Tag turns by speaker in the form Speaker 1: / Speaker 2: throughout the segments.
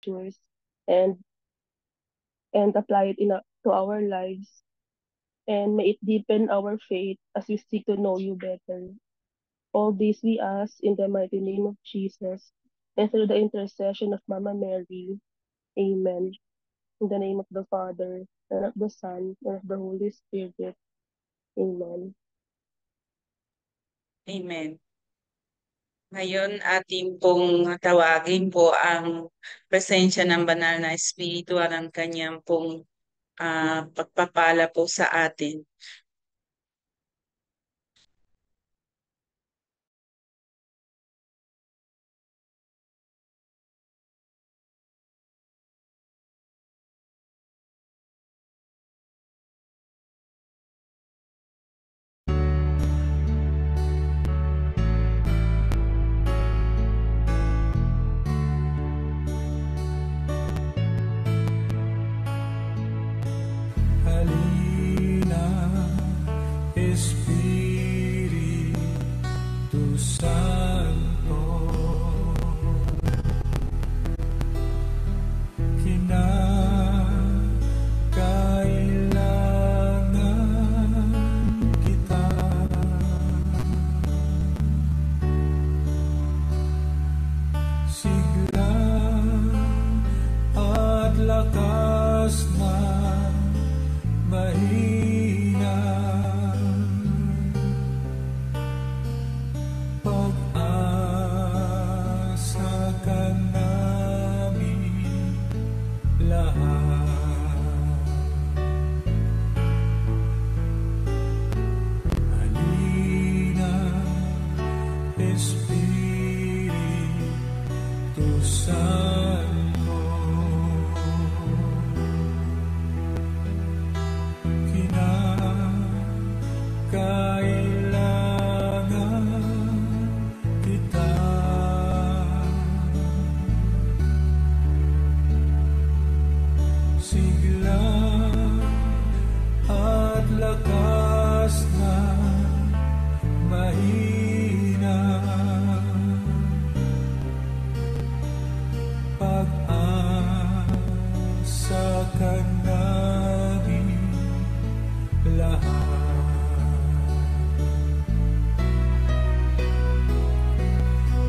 Speaker 1: scriptures and apply it to our lives. And may it deepen our faith as we seek to know you better. All this we ask in the mighty name of Jesus and through the intercession of Mama Mary. Amen. In the name of the Father, and of the Son, and of the Holy Spirit. Amen.
Speaker 2: Amen. Ngayon, ating pong tawagin po ang presensya ng banal na Espiritu at ang kanyang pong pagpapala po sa atin.
Speaker 3: Halina, Espiritu Santo, kinakailangan kita. Sigla at lakas na mahina, pag-asa ka namin lahat. Halina, Espiritu Santo, kinakailangan kita. Sigla at lakas na mahina, pag-asa ka namin lahat.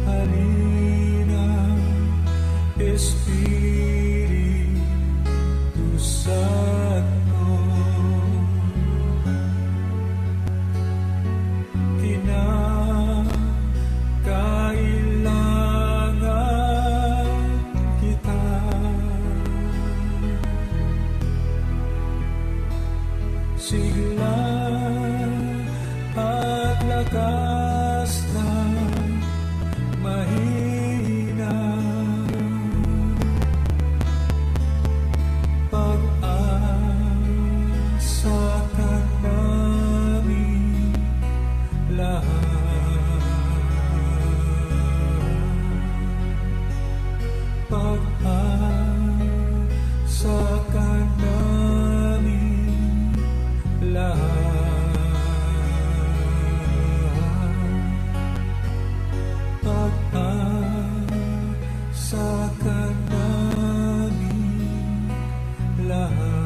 Speaker 3: Halina, Espiritu Santo, kinakailangan kita. Sigla at lakas na mahina, pag-asa ka namin lahat. Pag-asa ka namin lahat. Pag-asa ka namin lahat.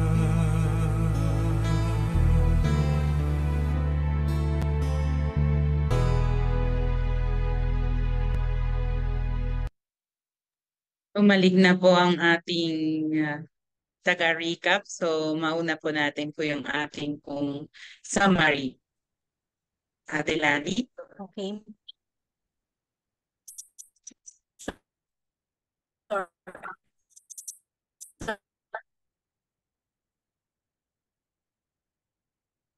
Speaker 2: Umalig na po ang ating taga-recap. So, mauna po natin po yung ating pong summary. Ate Lani.
Speaker 4: Okay.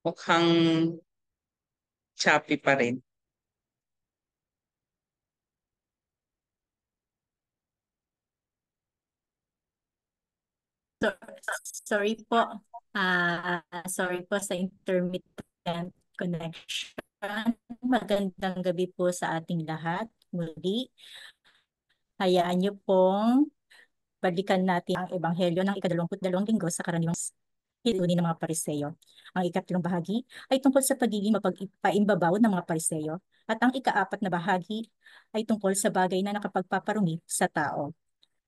Speaker 2: Mukhang choppy pa rin.
Speaker 4: Sorry po. Sorry po sa intermittent connection. Magandang gabi po sa ating lahat. Muli, hayaan niyo pong balikan natin ang Ebanghelyo ng ika-22 linggo sa karaniwang hilunin ng mga Pariseyo. Ang ikatlong bahagi ay tungkol sa pagiging mapagpaimbabaw ng mga Pariseyo at ang ika-4 na bahagi ay tungkol sa bagay na nakapagpaparumi sa tao.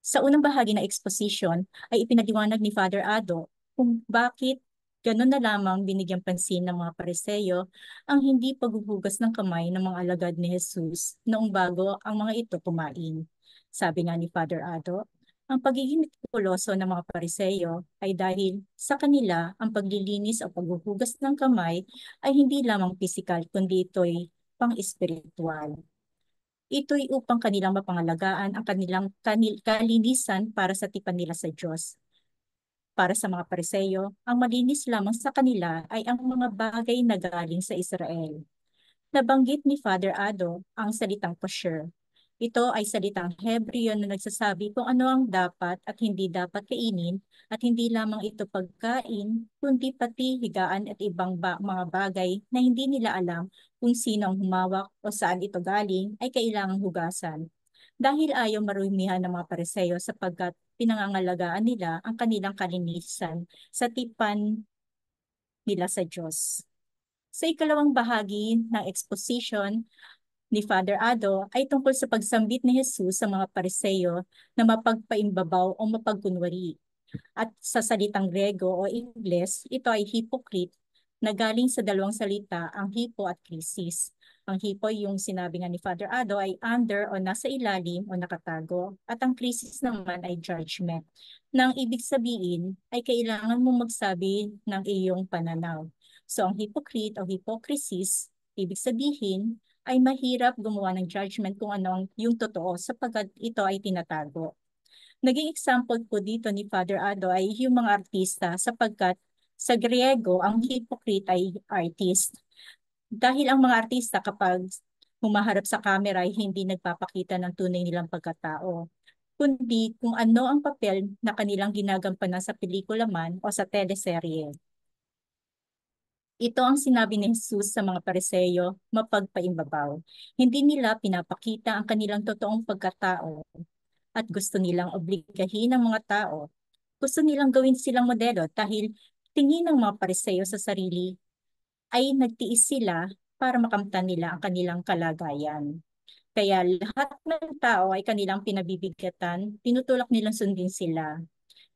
Speaker 4: Sa unang bahagi ng exposition ay ipinaliwanag ni Father Ado kung bakit gano'n na lamang binigyang pansin ng mga Pariseo ang hindi paghuhugas ng kamay ng mga alagad ni Jesus noong bago ang mga ito kumain. Sabi nga ni Father Ado, ang pagiging mitikuloso ng mga Pariseo ay dahil sa kanila ang paglilinis o paghuhugas ng kamay ay hindi lamang pisikal kundi ito'y pang-espiritual. Ito'y upang kanilang mapangalagaan ang kanilang kalinisan para sa tipan nila sa Diyos. Para sa mga Pariseo, ang malinis lamang sa kanila ay ang mga bagay na galing sa Israel. Nabanggit ni Father Ado ang salitang kosher. Ito ay salitang Hebreo na nagsasabi kung ano ang dapat at hindi dapat kainin at hindi lamang ito pagkain, kundi pati higaan at ibang mga bagay na hindi nila alam kung sino ang humawak o saan ito galing ay kailangang hugasan. Dahil ayaw marumihan ng mga Pariseo sapagkat pinangangalagaan nila ang kanilang kalinisan sa tipan nila sa Diyos. Sa ikalawang bahagi ng exposition ni Father Ado ay tungkol sa pagsambit ni Jesus sa mga Pariseo na mapagpaimbabaw o mapagkunwari. At sa salitang Grego o Ingles, ito ay hypocrite na galing sa dalawang salita, ang hypo at krisis. Ang hypo, yung sinabi nga ni Father Ado, ay under o nasa ilalim o nakatago. At ang krisis naman ay judgment. Nang ibig sabihin ay kailangan mong magsabi ng iyong pananaw. So ang hypocrite o hypocrisis, ibig sabihin ay mahirap gumawa ng judgment kung ano ang yung totoo sapagkat ito ay tinatago. Naging example po dito ni Father Ado ay yung mga artista sapagkat sa Griego ang hypocrite ay artist. Dahil ang mga artista kapag humaharap sa camera ay hindi nagpapakita ng tunay nilang pagkatao, kundi kung ano ang papel na kanilang ginagampanan sa pelikula man o sa teleserye. Ito ang sinabi ni Jesus sa mga Pariseo, mapagpaimbabaw. Hindi nila pinapakita ang kanilang totoong pagkatao at gusto nilang obligahin ang mga tao. Gusto nilang gawin silang modelo dahil tingin ng mga Pariseo sa sarili ay nagtiis sila para makamtan nila ang kanilang kalagayan. Kaya lahat ng tao ay kanilang pinabibigatan, tinutulak nilang sundin sila.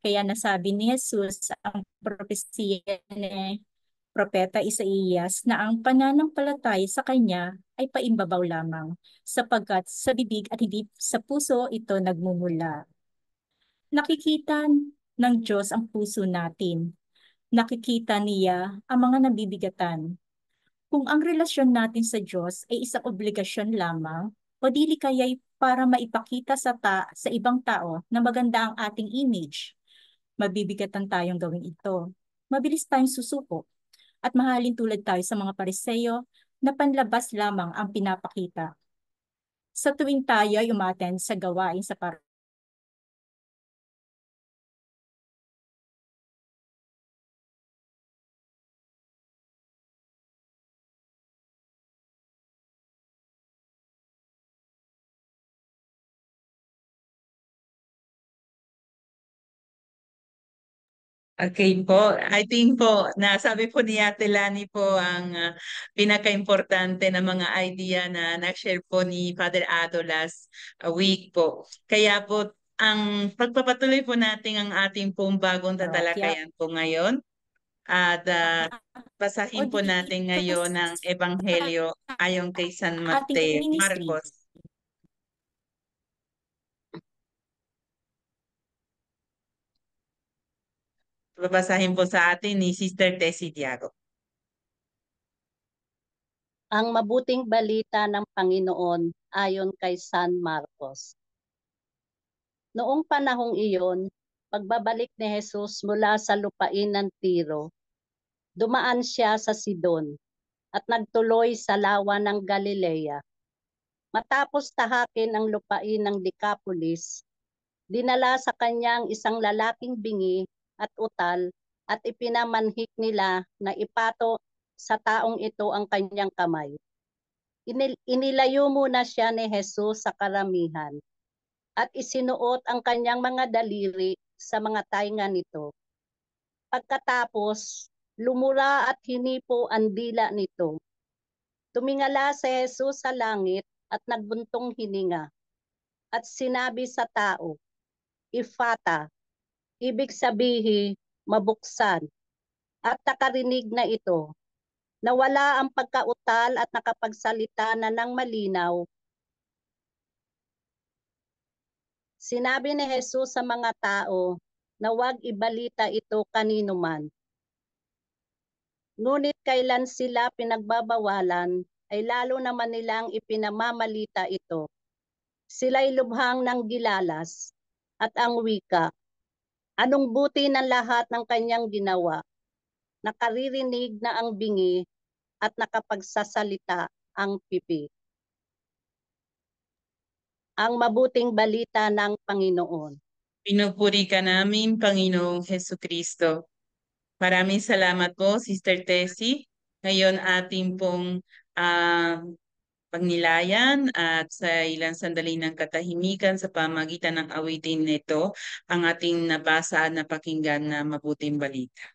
Speaker 4: Kaya nasabi ni Jesus ang propesiya ni Propeta Isaías na ang pananampalataya sa kanya ay paimbabaw lamang, sapagkat sa bibig at hindi sa puso ito nagmumula. Nakikita ng Diyos ang puso natin. Nakikita niya ang mga nabibigatan. Kung ang relasyon natin sa Diyos ay isang obligasyon lamang, o dili kaya'y para maipakita sa ibang tao na maganda ang ating image, mabibigatan tayong gawin ito. Mabilis tayong susuko at mahalin tulad tayo sa mga Pariseo na panlabas lamang ang pinapakita. Sa tuwing tayo ay umattend sa gawain sa
Speaker 2: Okay po. I think po, nasabi po ni Ate Lani po ang pinaka-importante na mga idea na na-share po ni Father Ado last week po. Kaya po, ang pagpapatuloy po natin ang ating pong bagong
Speaker 4: parokya.
Speaker 2: tatalakayan po ngayon. At
Speaker 4: O
Speaker 2: basahin po natin
Speaker 4: dito
Speaker 2: ngayon ang Ebanghelyo ayon kay San
Speaker 4: ating ministry.
Speaker 2: Marcos. Babasahin po sa atin ni Sister Tessie Diago.
Speaker 5: Ang mabuting balita ng Panginoon ayon kay San Marcos. Noong panahong iyon, pagbabalik ni Jesus mula sa lupain ng Tiro, dumaan siya sa Sidon at nagtuloy sa lawa ng Galilea. Matapos tahakin ang lupain ng Decapolis, dinala sa kanya ang isang lalaking bingi at utal at ipinamanhik nila na ipato sa taong ito ang kanyang kamay. Inilayo muna siya ni Jesus sa karamihan at isinuot ang kanyang mga daliri sa mga tainga nito. Pagkatapos, lumura at hinipo ang dila nito. Tumingala si Jesus sa langit at nagbuntong hininga at sinabi sa tao, ifata, ibig sabihin mabuksan, at nakarinig na ito. Nawala ang pagkautal at nakapagsalita na ng malinaw. Sinabi ni Jesus sa mga tao na huwag ibalita ito kanino man. Ngunit kailan sila pinagbabawalan, ay lalo naman nilang ipinamamalita ito. Sila'y lubhang ng gilalas at ang wika. Anong buti ng lahat ng kanyang ginawa? Nakaririnig na ang bingi at nakapagsasalita ang pipi. Ang mabuting balita ng Panginoon.
Speaker 2: Pinupuri ka namin, Panginoong Hesukristo. Maraming salamat po, Sister Tessie. Ngayon ating pong pagnilayan at sa ilang sandali ng katahimikan sa pamagitan ng awitin nito, ang ating nabasa at napakinggan na mabuting balita.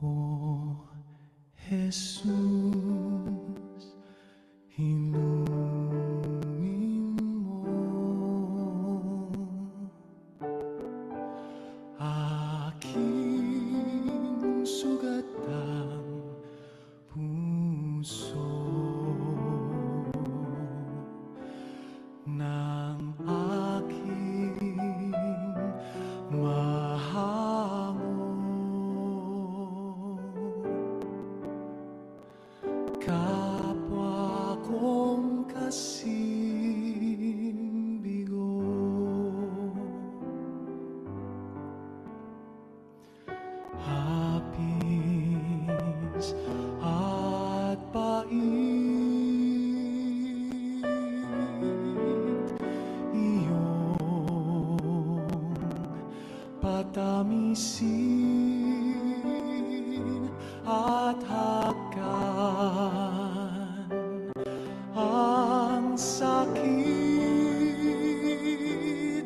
Speaker 3: O Jesus, inumin mo aking sugat ng puso ng aking mahango. Kapwa kong kasing bigo, hapis at pait, iyong patamisin at hagkan ang sakit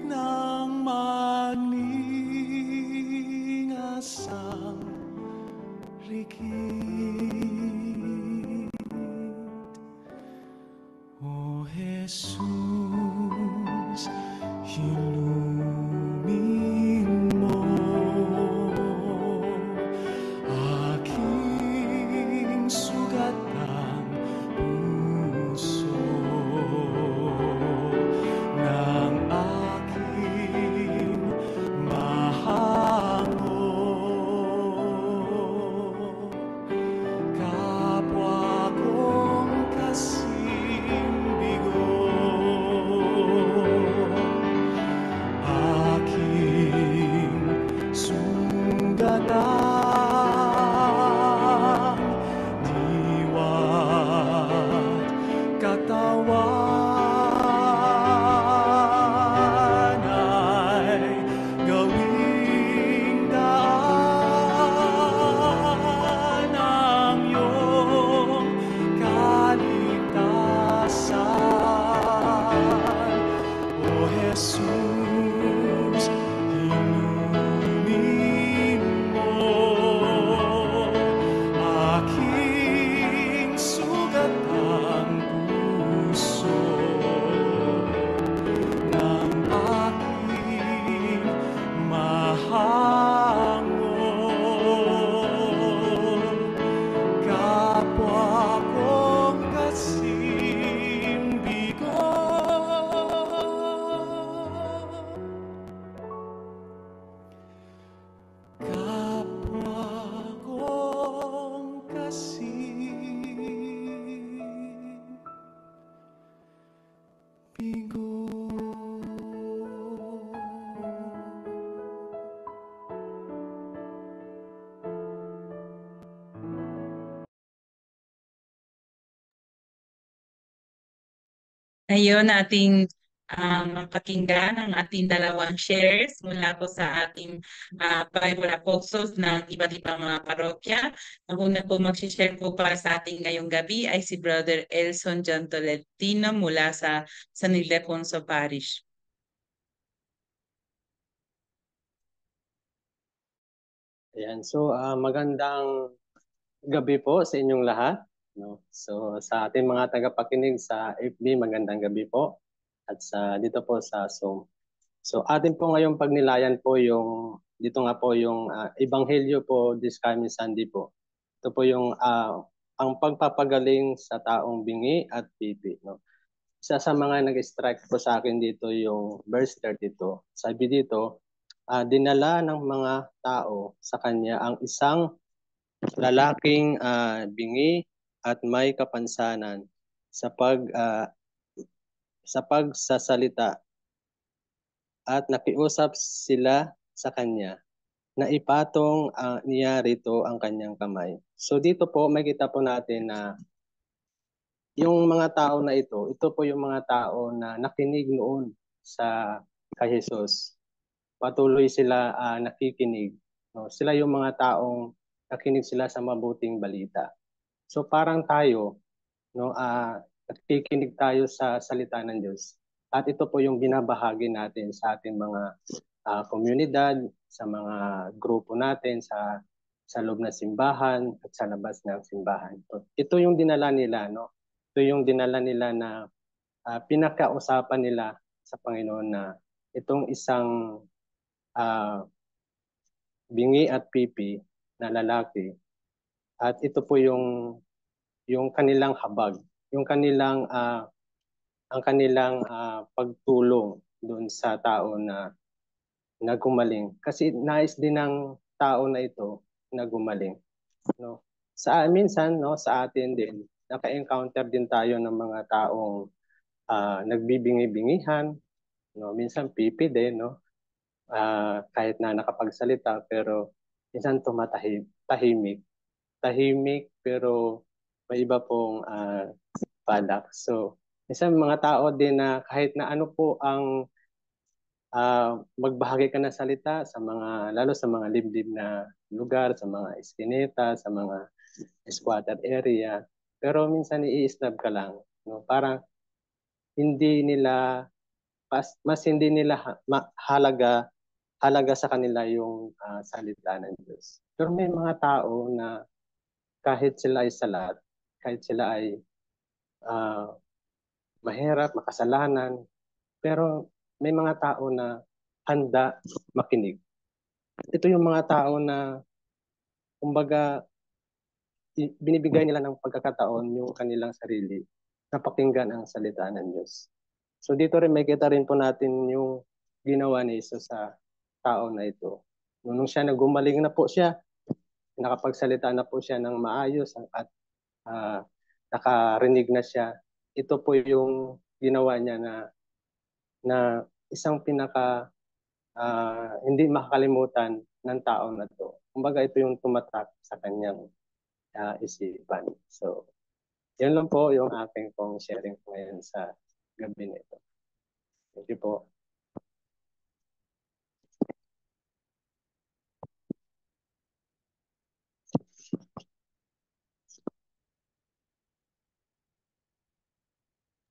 Speaker 3: ng magningasang rikit. O Jesus, inumin mo aking sugat ng puso ng aking mahango. Kapwa kong kasing bigo, aking sugatang diwa't katawan ay gawing daan ng iyong kaligtasan. O Jesus, inumin mo aking sugat ng puso ng aking mahango. Kapwa kong kasing bigo, kapwa kong kasing bigo.
Speaker 2: Ngayon ating mapakinggan ang ating dalawang shares mula po sa ating Bible Apostles ng iba't ibang mga parokya. Ang una po mag-share po para sa ating ngayong gabi ay si Brother Elson John Tolentino mula sa San Ildefonso Parish.
Speaker 6: Ayan, so magandang gabi po sa inyong lahat. No? So sa ating mga tagapakinig sa FB, magandang gabi po. At dito po sa Zoom. So atin po ngayong pagnilayan po dito nga po yung Ebanghelyo po this coming Sunday po. Ito po yung ang pagpapagaling sa taong bingi at pipi. No? Isa sa mga nag-strike po sa akin dito yung verse 32. Sabi dito, dinala ng mga tao sa kanya ang isang lalaking bingi at may kapansanan sa pagsasalita at nakiusap sila sa kanya na ipatong niya rito ang kanyang kamay. So dito po makita po natin na yung mga tao na ito po yung mga tao na nakinig noon kay Jesus. Patuloy sila nakikinig. No? Sila yung mga taong nakinig sila sa mabuting balita. So parang tayo, no, nakikinig tayo sa salita ng Diyos. At ito po yung binabahagi natin sa ating mga komunidad, sa mga grupo natin, sa loob ng simbahan at sa labas ng simbahan. Ito yung dinala nila, no? Ito yung dinala nila na pinakausapan nila sa Panginoon na itong isang bingi at pipi na lalaki. At ito po yung kanilang habag, yung kanilang ang kanilang pagtulong doon sa tao na gumaling. Kasi nais din ng tao na ito na gumaling. No? Minsan, no, sa atin din, naka-encounter din tayo ng mga taong nagbibingi-bingihan, no? Minsan pipi din, no? Kahit na nakapagsalita, pero minsan tahimik, pero may iba pong balak. So, minsan mga tao din na kahit na ano po ang magbahagi ka ng salita lalo sa mga liblib na lugar, sa mga eskineta, sa mga squatter area, pero minsan i-snub ka lang, no? Parang hindi nila mas hindi nila halaga sa kanila yung salita ng Diyos. Pero may mga tao na kahit sila ay salat, kahit sila ay mahirap, makasalanan, pero may mga tao na handa makinig. Ito yung mga tao na, kumbaga, binibigay nila ng pagkakataon yung kanilang sarili na pakinggan ang salita ng Diyos. So dito rin, may kita rin po natin yung ginawa ni Jesus sa tao na ito. Nung siya nagumaling na po siya, nakapagsalita na po siya ng maayos at nakarinig na siya. Ito po yung ginawa niya na isang hindi makakalimutan ng tao na to. Kumbaga ito yung tumatak sa kanyang isipan. So, yun lang po yung aking pong sharing ngayon sa gabi nito. Thank you po.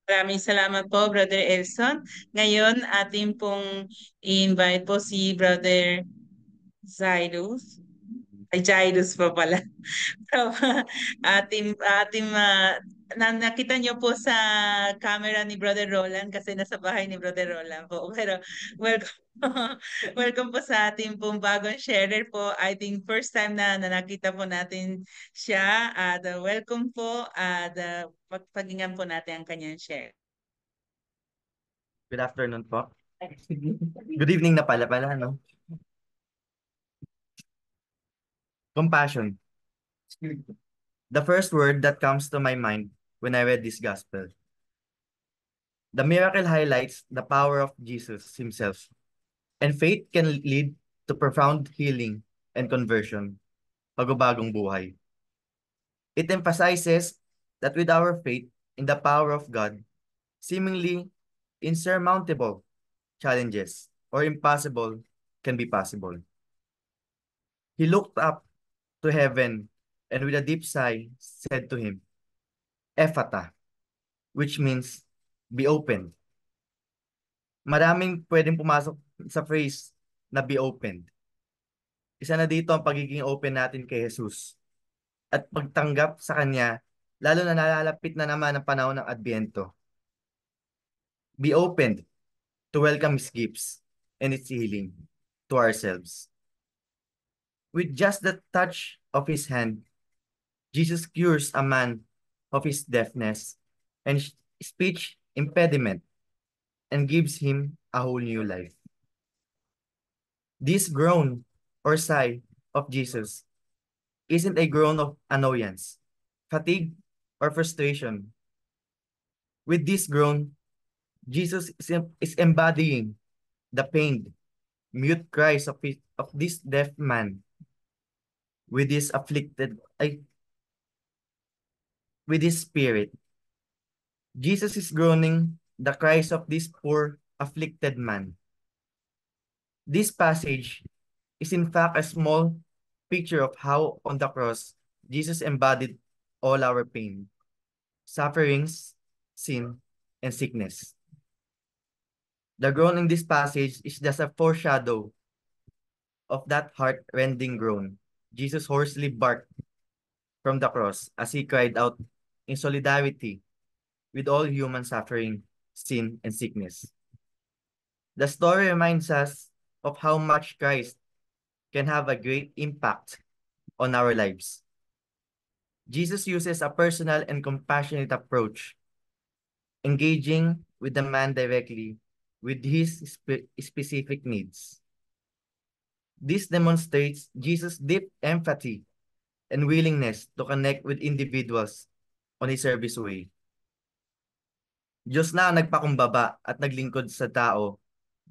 Speaker 2: Maraming salamat po, Brother Elson. Ngayon, ating pong i-invite po si Brother Jairus. Ay, Jairus pa pala. So, nakita niyo po sa camera ni Brother Roland kasi nasa bahay ni Brother Roland po. Pero welcome, welcome po sa ating pong bagong sharer po. I think first time na nakita po natin siya. Welcome po. Pagpakinggan po natin ang kanyang share.
Speaker 7: Good afternoon po. Good evening na pala, no? Compassion. The first word that comes to my mind when I read this gospel. The miracle highlights the power of Jesus himself. And faith can lead to profound healing and conversion, pagubagong buhay. It emphasizes that with our faith in the power of God, seemingly insurmountable challenges or impossible can be possible. He looked up to heaven and with a deep sigh said to him, Ephata, which means be opened. Maraming pwedeng pumasok sa phrase na be opened. Isa na dito ang pagiging open natin kay Jesus at pagtanggap sa Kanya, lalo na nalalapit na naman ang panahon ng Adbyento. Be opened to welcome His gifts and its healing to ourselves. With just the touch of His hand, Jesus cures a man of his deafness and speech impediment and gives him a whole new life. This groan or sigh of Jesus isn't a groan of annoyance, fatigue, or frustration. With this groan, Jesus is embodying the pained, mute cries of this deaf man with his with his spirit. Jesus is groaning the cries of this poor, afflicted man. This passage is in fact a small picture of how on the cross, Jesus embodied all our pain, sufferings, sin, and sickness. The groan in this passage is just a foreshadow of that heart-rending groan Jesus hoarsely barked from the cross as he cried out in solidarity with all human suffering, sin, and sickness. The story reminds us of how much Christ can have a great impact on our lives. Jesus uses a personal and compassionate approach, engaging with the man directly with his specific needs. This demonstrates Jesus' deep empathy and willingness to connect with individuals on his service way. Diyos na ang nagpakumbaba at naglingkod sa tao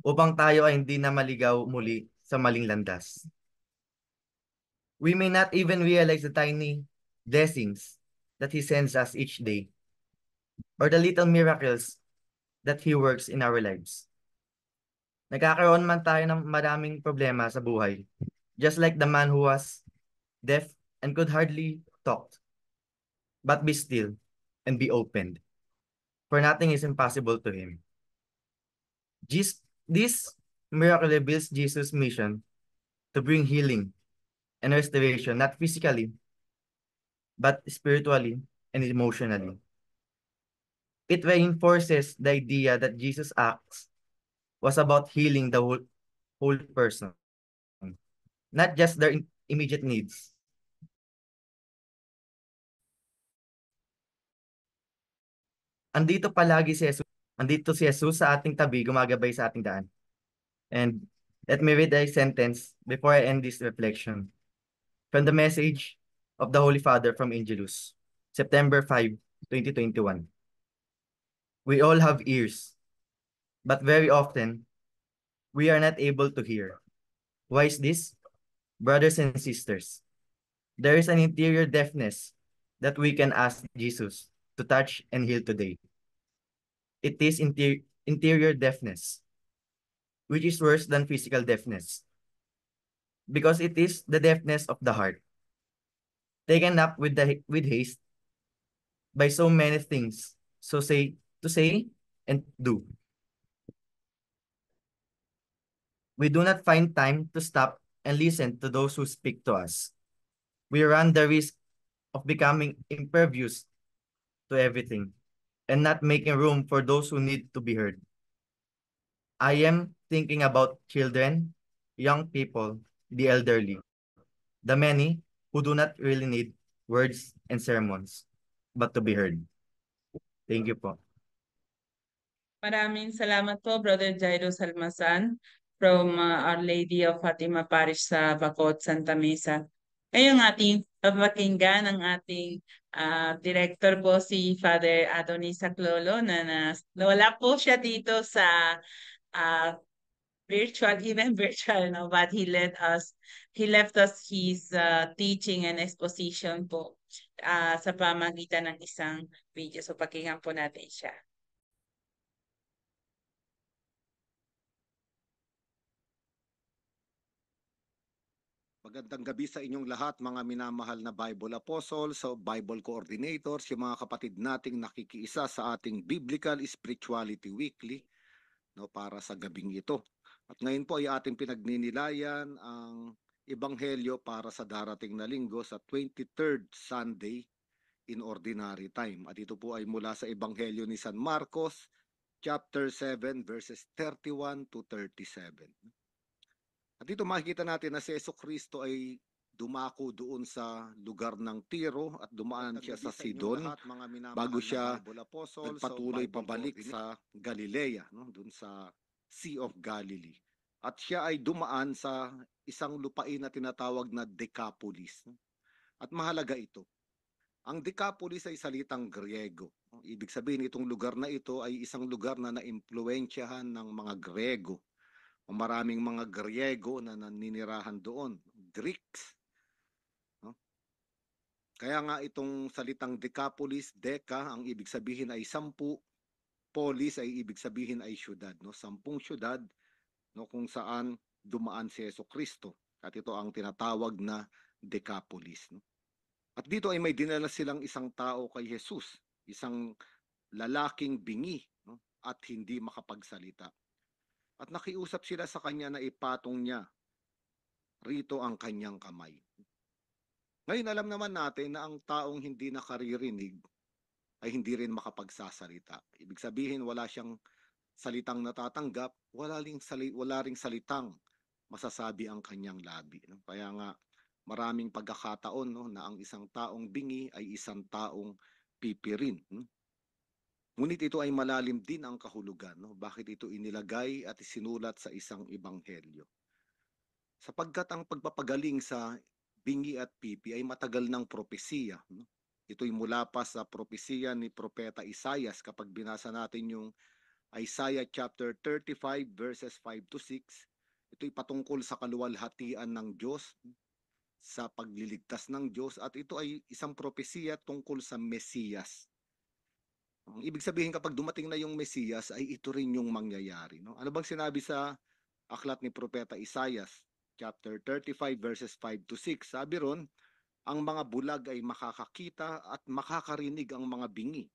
Speaker 7: upang tayo ay hindi na maligaw muli sa maling landas. We may not even realize the tiny blessings that He sends us each day or the little miracles that He works in our lives. Nagkakaroon man tayo ng maraming problema sa buhay, just like the man who was deaf and could hardly talk. But be still and be opened, for nothing is impossible to Him. This miracle reveals Jesus' mission to bring healing and restoration, not physically, but spiritually and emotionally. It reinforces the idea that Jesus' acts was about healing the whole person, not just their immediate needs. Andito si Jesus sa ating tabi, gumagabay sa ating daan. And let me read a sentence before I end this reflection. From the message of the Holy Father from Angelus, September 5, 2021. We all have ears, but very often, we are not able to hear. Why is this? Brothers and sisters, there is an interior deafness that we can ask Jesus to touch and heal today. It is interior deafness, which is worse than physical deafness, because it is the deafness of the heart, taken up with haste by so many things, to say and do. We do not find time to stop and listen to those who speak to us. We run the risk of becoming impervious to everything and not making room for those who need to be heard. I am thinking about children, young people, the elderly, the many who do not really need words and sermons, but to be heard. Thank you po.
Speaker 2: Maraming salamat po, Brother Jairo Salmasan from Our Lady of Fatima Parish sa Bacot, Santa Mesa. Ngayong ating papakinggan ang ating director po si Father Adonis Saclolo na wala po siya dito sa virtual, even virtual, no? But he left us his teaching and exposition po sa pamagitan ng isang video. So pakinggan po natin siya.
Speaker 8: Magandang gabi sa inyong lahat, mga minamahal na Bible Apostles, Bible Coordinators, yung mga kapatid nating nakikiisa sa ating Biblical Spirituality Weekly, no, para sa gabing ito. At ngayon po ay ating pinagninilayan ang Ebanghelyo para sa darating na linggo sa 23rd Sunday in Ordinary Time. At ito po ay mula sa Ebanghelyo ni San Marcos, chapter 7, verses 31 to 37. At dito makikita natin na si Jesucristo ay dumako doon sa lugar ng Tiro at dumaan siya sa Sidon bago siya nagpatuloy pabalik sa Galilea, no? Doon sa Sea of Galilee. At siya ay dumaan sa isang lupain na tinatawag na Decapolis. No? At mahalaga ito. Ang Decapolis ay salitang Griego. Ibig sabihin itong lugar na ito ay isang lugar na naimpluwensyahan ng mga Griego. Maraming mga Griego na naninirahan doon, Greeks. No? Kaya nga itong salitang Decapolis, Deca, ang ibig sabihin ay 10, polis ay ibig sabihin ay syudad. No? 10 syudad, no, kung saan dumaan si Jesucristo. At ito ang tinatawag na Decapolis. No? At dito ay may dinala silang isang tao kay Jesus, isang lalaking bingi, no? At hindi makapagsalita. At nakiusap sila sa kanya na ipatong niya rito ang kanyang kamay. Ngayon alam naman natin na ang taong hindi nakaririnig ay hindi rin makapagsasalita. Ibig sabihin wala siyang salitang natatanggap, wala ring salitang masasabi ang kanyang labi. Kaya nga maraming pagkakataon, no, na ang isang taong bingi ay isang taong pipirin. Ngunit ito ay malalim din ang kahulugan. No? Bakit ito inilagay at isinulat sa isang ebanghelyo? Sapagkat ang pagpapagaling sa bingi at pipi ay matagal ng propesiya. No? Ito'y mula pa sa propesiya ni Propeta Isaias. Kapag binasa natin yung Isaiah chapter 35 verses 5 to 6, ito'y patungkol sa kaluwalhatian ng Diyos, sa pagliligtas ng Diyos, at ito ay isang propesiya tungkol sa Mesiyas. Ang ibig sabihin kapag dumating na yung Mesiyas ay ito rin yung mangyayari. No? Ano bang sinabi sa aklat ni Propeta Isaias, chapter 35 verses 5 to 6? Sabi ron, ang mga bulag ay makakakita at makakarinig ang mga bingi.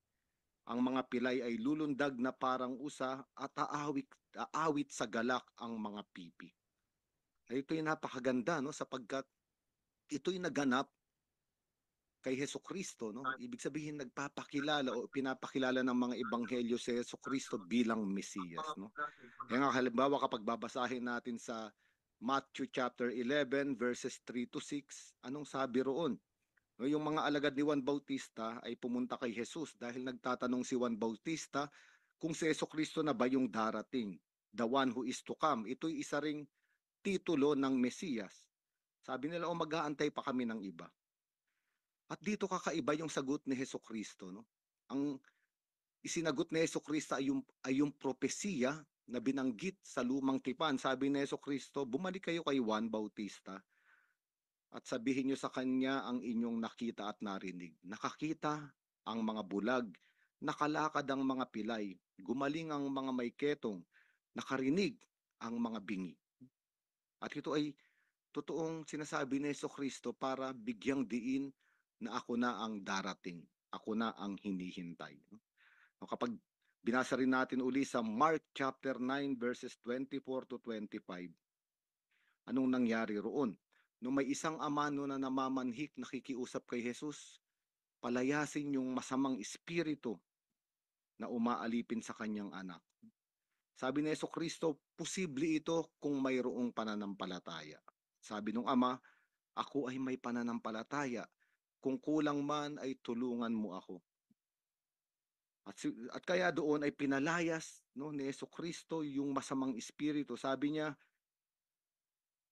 Speaker 8: Ang mga pilay ay lulundag na parang usa at aawit sa galak ang mga pipi. Ay ito'y napakaganda, no? Sapagkat ito'y naganap kay Jesucristo, no? Ibig sabihin nagpapakilala o pinapakilala ng mga ebanghelyo si Jesucristo bilang Mesiyas, no? Kaya nga halimbawa kapag babasahin natin sa Matthew chapter 11 verses 3 to 6, anong sabi roon? No, yung mga alagad ni Juan Bautista ay pumunta kay Jesus dahil nagtatanong si Juan Bautista kung si Jesucristo na ba yung darating, the one who is to come. Ito'y isa ring titulo ng Mesiyas. Sabi nila, mag-aantay pa kami ng iba. At dito kakaiba yung sagot ni Jesucristo. No? Ang isinagot ni Jesucristo ay yung propesiya na binanggit sa lumang tipan. Sabi ni Jesucristo, bumalik kayo kay Juan Bautista at sabihin niyo sa kanya ang inyong nakita at narinig. Nakakita ang mga bulag, nakalakad ang mga pilay, gumaling ang mga may ketong, nakarinig ang mga bingi. At ito ay totoong sinasabi ni Jesucristo para bigyang diin na ako na ang darating, ako na ang hinihintay. Kapag binasa rin natin uli sa Mark chapter 9 verses 24 to 25, anong nangyari roon? Nung may isang ama na namamanhik nakikiusap kay Jesus, palayasin yung masamang espiritu na umaalipin sa kanyang anak. Sabi ni Jesucristo, posible ito kung mayroong pananampalataya. Sabi ng ama, ako ay may pananampalataya. Kung kulang man ay tulungan mo ako. At kaya doon ay pinalayas, no, ni Jesucristo yung masamang espiritu. Sabi niya,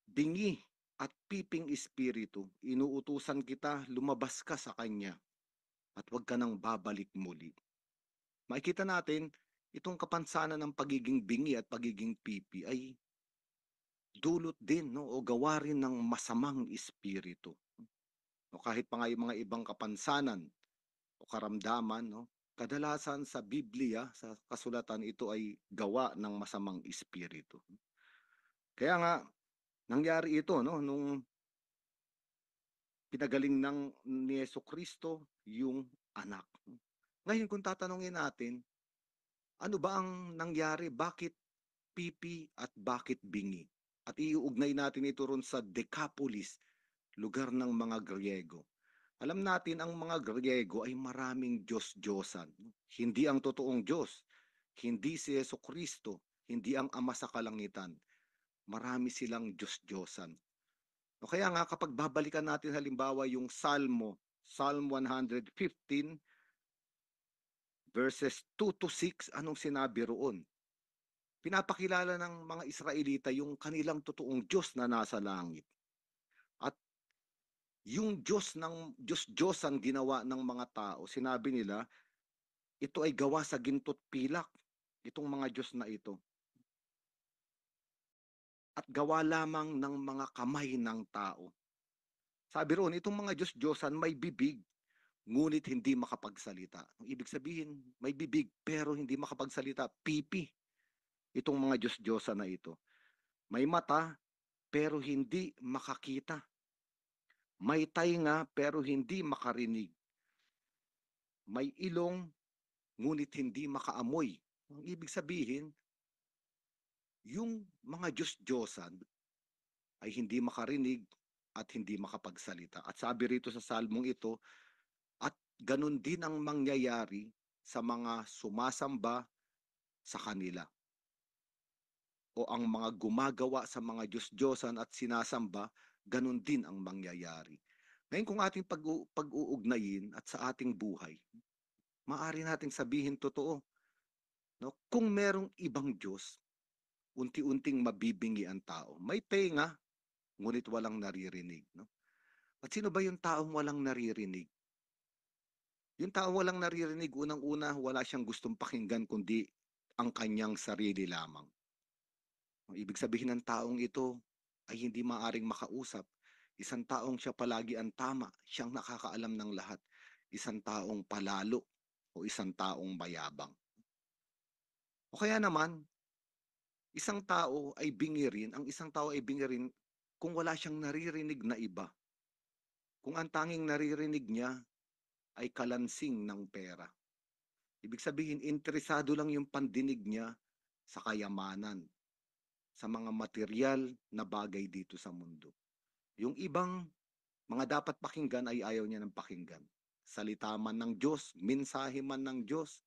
Speaker 8: bingi at piping espiritu, inuutusan kita, lumabas ka sa kanya at huwag ka nang babalik muli. Makikita natin, itong kapansanan ng pagiging bingi at pagiging pipi ay dulot din, no, o gawa rin ng masamang espiritu. No, kahit pa nga yung mga ibang kapansanan o karamdaman, no, kadalasan sa Biblia, sa kasulatan, ito ay gawa ng masamang espiritu. Kaya nga, nangyari ito, no, nung pinagaling ni Jesucristo yung anak. Ngayon kung tatanungin natin, ano ba ang nangyari? Bakit pipi at bakit bingi? At iuugnay natin ito ron sa Decapolis, lugar ng mga Griego. Alam natin ang mga Griego ay maraming Diyos-Diyosan. Hindi ang totoong Diyos. Hindi si Jesucristo. Hindi ang Ama sa kalangitan. Marami silang Diyos-Diyosan. O kaya nga kapag babalikan natin halimbawa yung Psalm 115 verses 2 to 6, anong sinabi roon? Pinapakilala ng mga Israelita yung kanilang totoong Diyos na nasa langit. At yung Diyos ang ginawa ng mga tao, sinabi nila, ito ay gawa sa ginto't pilak, itong mga Diyos na ito. At gawa lamang ng mga kamay ng tao. Sabi roon, itong mga Diyos-Diyosan may bibig, ngunit hindi makapagsalita. Ang ibig sabihin, may bibig pero hindi makapagsalita. Pipi, itong mga Diyos-Diyosan na ito. May mata pero hindi makakita. May tainga pero hindi makarinig. May ilong ngunit hindi makaamoy. Ang ibig sabihin, yung mga Diyos-Diyosan ay hindi makarinig at hindi makapagsalita. At sabi rito sa salmong ito, at ganun din ang mangyayari sa mga sumasamba sa kanila. O ang mga gumagawa sa mga Diyos-Diyosan at sinasamba, ganun din ang mangyayari. Ngayon kung ating pag-uugnayin at sa ating buhay, maaari nating sabihin totoo. No? Kung merong ibang Diyos, unti-unting mabibingi ang tao. May tenga, ngunit walang naririnig. No? At sino ba yung taong walang naririnig? Yung taong walang naririnig, unang-una, wala siyang gustong pakinggan kundi ang kanyang sarili lamang. Ang ibig sabihin ng taong ito ay hindi maaring makausap. Isang taong siya palagi ang tama, siyang nakakaalam ng lahat. Isang taong palalo o isang taong mayabang. O kaya naman, isang tao ay bingi rin, ang isang tao ay bingi rin kung wala siyang naririnig na iba. Kung ang tanging naririnig niya ay kalansing ng pera. Ibig sabihin, interesado lang yung pandinig niya sa kayamanan, sa mga material na bagay dito sa mundo. Yung ibang mga dapat pakinggan ay ayaw niya ng pakinggan. Salita man ng Diyos, mensahe man ng Diyos,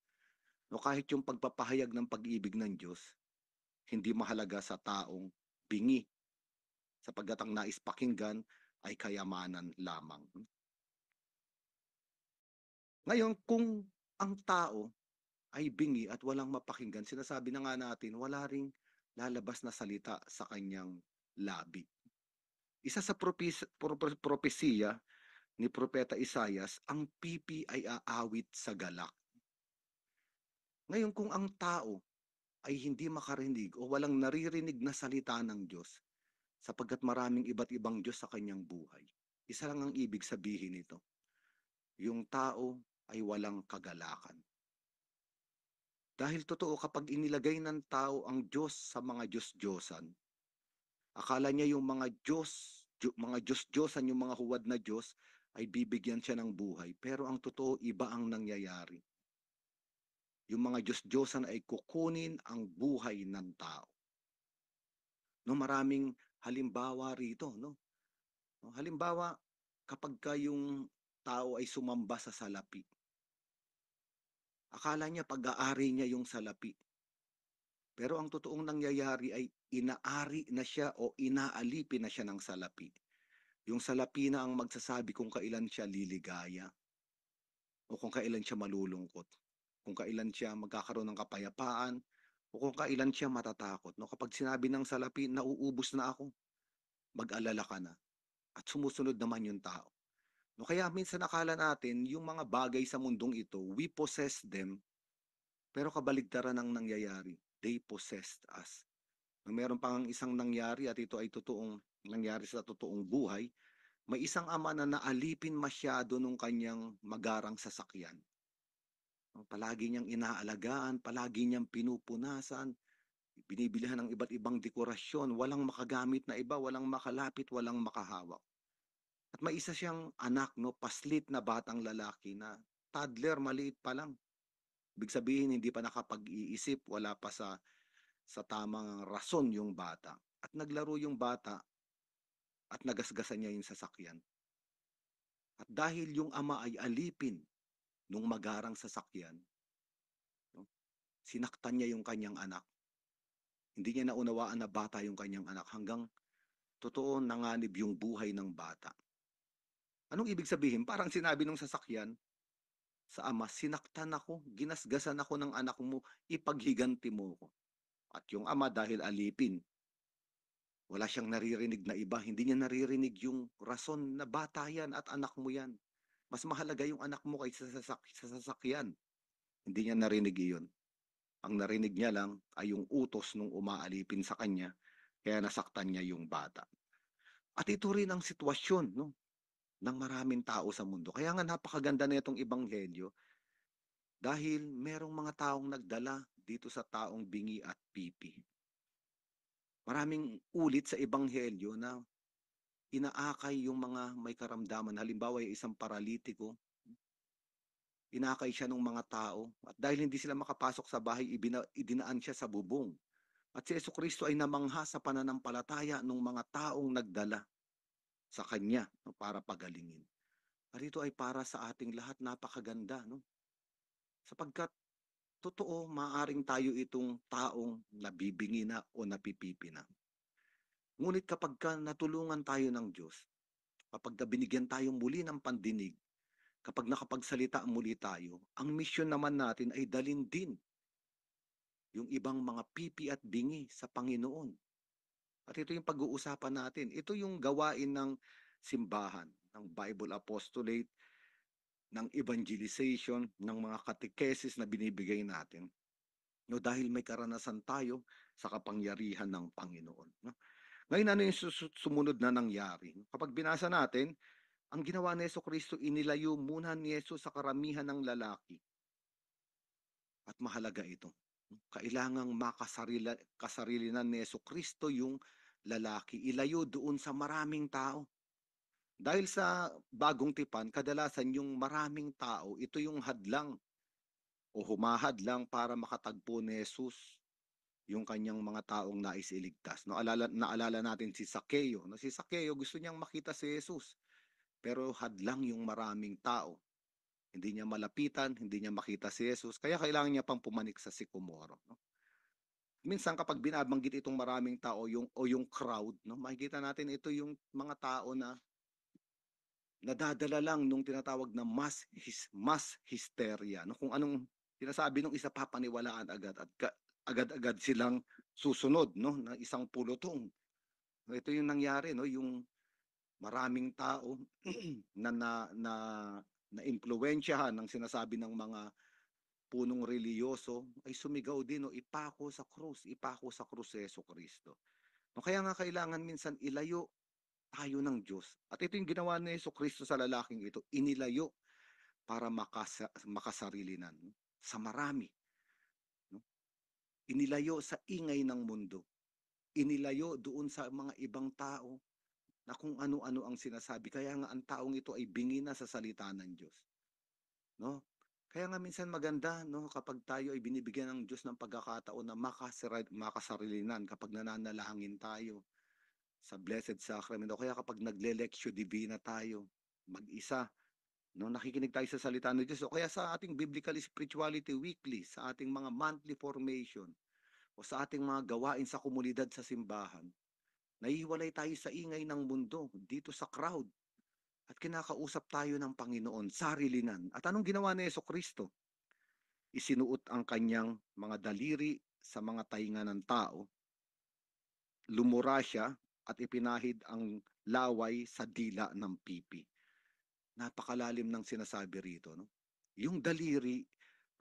Speaker 8: o kahit yung pagpapahayag ng pag-ibig ng Diyos, hindi mahalaga sa taong bingi, sapagkat ang nais pakinggan ay kayamanan lamang. Ngayon, kung ang tao ay bingi at walang mapakinggan, sinasabi na nga natin, wala ring lalabas na salita sa kanyang labi. Isa sa propesiya ni Propeta Isaias, ang pipi ay aawit sa galak. Ngayon, kung ang tao ay hindi makarinig o walang naririnig na salita ng Diyos, sapagkat maraming iba't ibang Diyos sa kanyang buhay, isa lang ang ibig sabihin nito. Yung tao ay walang kagalakan. Dahil totoo, kapag inilagay ng tao ang Diyos sa mga Diyos-Diyosan, akala niya yung mga Diyos-Diyosan, yung mga huwad na Diyos, ay bibigyan siya ng buhay. Pero ang totoo, iba ang nangyayari. Yung mga Diyos-Diyosan ay kukunin ang buhay ng tao. No, maraming halimbawa rito. No? Halimbawa, kapag yung tao ay sumamba sa salapi, akala niya pag-aari niya yung salapi. Pero ang totoong nangyayari ay inaari na siya o inaalipin na siya ng salapi. Yung salapi na ang magsasabi kung kailan siya liligaya o kung kailan siya malulungkot, kung kailan siya magkakaroon ng kapayapaan o kung kailan siya matatakot. No, kapag sinabi ng salapi, nauubos na ako, mag-alala ka na. At sumusunod naman yung tao. No, kaya minsan akala natin yung mga bagay sa mundong ito, we possess them, pero kabaligtaran ang nangyayari. They possessed us. No, meron pang isang nangyari at ito ay totoong nangyari sa totoong buhay. May isang ama na naalipin masyado nung kanyang magarang sasakyan. No, palagi niyang inaalagaan, palagi niyang pinupunasan, binibilihan ng iba't ibang dekorasyon, walang makagamit na iba, walang makalapit, walang makahawak. At may isa siyang anak, no, paslit na batang lalaki na toddler, maliit pa lang. Ibig sabihin, hindi pa nakapag-iisip, wala pa sa tamang rason yung bata. At naglaro yung bata at nagasgasan niya yung sasakyan. At dahil yung ama ay alipin nung magarang sasakyan, no, sinaktan niya yung kanyang anak. Hindi niya naunawaan na bata yung kanyang anak hanggang totoo nanganib yung buhay ng bata. Anong ibig sabihin? Parang sinabi nung sasakyan sa ama, sinaktan ako, ginasgasan ako ng anak mo, ipaghiganti mo ko. At yung ama dahil alipin, wala siyang naririnig na iba, hindi niya naririnig yung rason na bata yan at anak mo yan. Mas mahalaga yung anak mo kaysa sa sasakyan. Hindi niya narinig iyon. Ang narinig niya lang ay yung utos nung umaalipin sa kanya, kaya nasaktan niya yung bata. At ito rin ang sitwasyon, no, ng maraming tao sa mundo. Kaya nga napakaganda na itong ebanghelyo dahil merong mga taong nagdala dito sa taong bingi at pipi. Maraming ulit sa ebanghelyo na inaakay yung mga may karamdaman. Halimbawa, yung isang paralitiko, inakay siya ng mga tao at dahil hindi sila makapasok sa bahay, idinaan siya sa bubong. At si Jesucristo ay namangha sa pananampalataya ng mga taong nagdala sa kanya, no, para pagalingin. At ito ay para sa ating lahat napakaganda, no? Sapagkat totoo, maaring tayo itong taong nabibingi na o napipipi na. Ngunit kapag natulungan tayo ng Diyos, kapag binigyan tayo muli ng pandinig, kapag nakapagsalita muli tayo, ang misyon naman natin ay dalin din yung ibang mga pipi at bingi sa Panginoon. At ito yung pag-uusapan natin. Ito yung gawain ng simbahan, ng Bible Apostolate, ng evangelization, ng mga catechesis na binibigay natin. No, dahil may karanasan tayo sa kapangyarihan ng Panginoon. No? Ngayon, ano yung sumunod na nangyari? Kapag binasa natin, ang ginawa ni Jesucristo, inilayo muna ni Jesus sa karamihan ng lalaki. At mahalaga ito. Kailangang kasarilinan ni Jesucristo yung lalaki. Ilayo doon sa maraming tao. Dahil sa bagong tipan, kadalasan yung maraming tao, ito yung hadlang o humahadlang para makatagpo ni Jesus yung kanyang mga taong nais iligtas. No, naalala natin si Zaccheo. No, si Zaccheo gusto niyang makita si Jesus. Pero hadlang yung maraming tao. Hindi niya malapitan, hindi niya makita si Jesus. Kaya kailangan niya pang pumanik sa sikomoro. No? Minsan kapag binabanggit itong maraming tao yung crowd, no, makikita natin ito yung mga tao na nadadala lang nung tinatawag na mass hysteria. No? Kung anong sinasabi nung isa, papaniwalaan agad at agad-agad silang susunod, no, na isang pulutong. No, ito yung nangyari, no, yung maraming tao na impluwensyahan ng sinasabi ng mga punong reliyoso ay sumigaw din, no, ipako sa krus si Jesucristo. No, kaya nga kailangan minsan ilayo tayo ng Diyos. At ito yung ginawa ni Jesucristo sa lalaking ito, inilayo para makasarilinan, no, sa marami. No? Inilayo sa ingay ng mundo. Inilayo doon sa mga ibang tao na kung ano-ano ang sinasabi. Kaya nga ang taong ito ay bingi na sa salita ng Diyos. No? Kaya nga minsan maganda, no, kapag tayo ay binibigyan ng Diyos ng pagkakataon na makasarilinan kapag nananalangin tayo sa Blessed Sacrament. O kaya kapag nagle-lectio divina tayo, mag-isa, no, nakikinig tayo sa salita ng Diyos. O kaya sa ating Biblical Spirituality Weekly, sa ating mga monthly formation, o sa ating mga gawain sa komunidad sa simbahan, nahihiwalay tayo sa ingay ng mundo, dito sa crowd. At kinakausap tayo ng Panginoon, sarilinan. At anong ginawa ni Jesucristo? Isinuot ang kanyang mga daliri sa mga tainga ng tao, lumura siya at ipinahid ang laway sa dila ng pipi. Napakalalim ng sinasabi rito. No? Yung daliri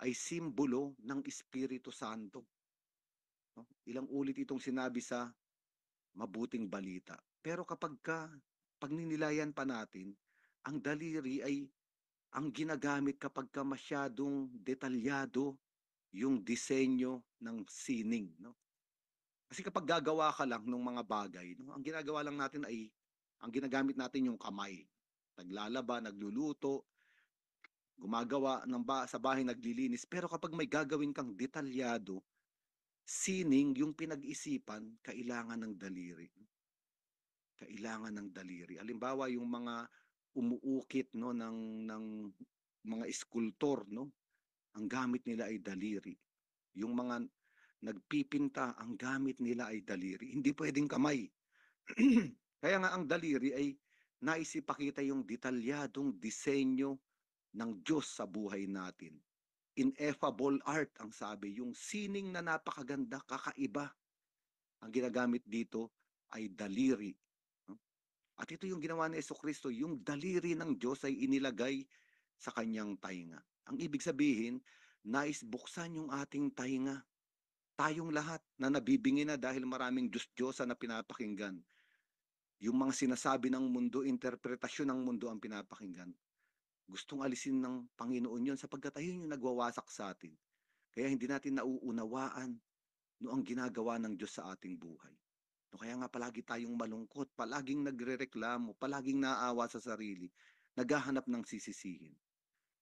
Speaker 8: ay simbolo ng Espiritu Santo. No? Ilang ulit itong sinabi sa mabuting balita. Pero kapag pagninilayan pa natin, ang daliri ay ang ginagamit kapag masyadong detalyado yung disenyo ng sining. No? Kasi kapag gagawa ka lang ng mga bagay, no, ang ginagawa lang natin ay, ang ginagamit natin yung kamay. naglalaba, nagluluto, gumagawa sa bahay, naglilinis. Pero kapag may gagawin kang detalyado, sining yung pinag-isipan, kailangan ng daliri. Kailangan ng daliri. Halimbawa, yung mga umuukit, no, ng mga eskultor, no, ang gamit nila ay daliri. Yung mga nagpipinta, ang gamit nila ay daliri. Hindi pwedeng kamay. Kaya nga ang daliri ay naisipakita yung detalyadong disenyo ng Diyos sa buhay natin. Ineffable art ang sabi, yung sining na napakaganda, kakaiba. Ang ginagamit dito ay daliri. At ito yung ginawa ni Jesucristo, yung daliri ng Diyos ay inilagay sa kanyang tainga. Ang ibig sabihin, nais buksan yung ating tainga. Tayong lahat na nabibingi na dahil maraming Diyos-Diyosa na pinapakinggan. Yung mga sinasabi ng mundo, interpretasyon ng mundo ang pinapakinggan. Gustong alisin ng Panginoon yun sapagkat ayun yung nagwawasak sa atin. Kaya hindi natin nauunawaan no ang ginagawa ng Diyos sa ating buhay. No, kaya nga palagi tayong malungkot, palaging nagrereklamo, palaging naawa sa sarili, naghahanap ng sisisihin.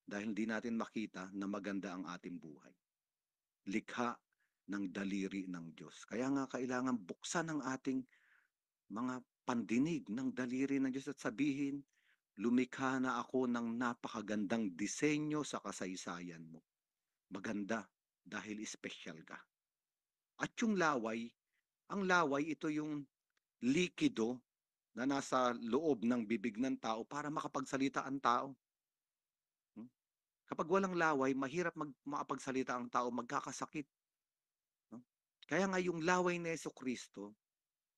Speaker 8: Dahil hindi natin makita na maganda ang ating buhay. Likha ng daliri ng Diyos. Kaya nga kailangan buksan ang ating mga pandinig ng daliri ng Diyos at sabihin, lumikha na ako ng napakagandang disenyo sa kasaysayan mo. Maganda dahil espesyal ka. At yung laway, ang laway ito yung likido na nasa loob ng bibig ng tao para makapagsalita ang tao. Kapag walang laway, mahirap makapagsalita ang tao, magkakasakit. Kaya nga yung laway ni Jesucristo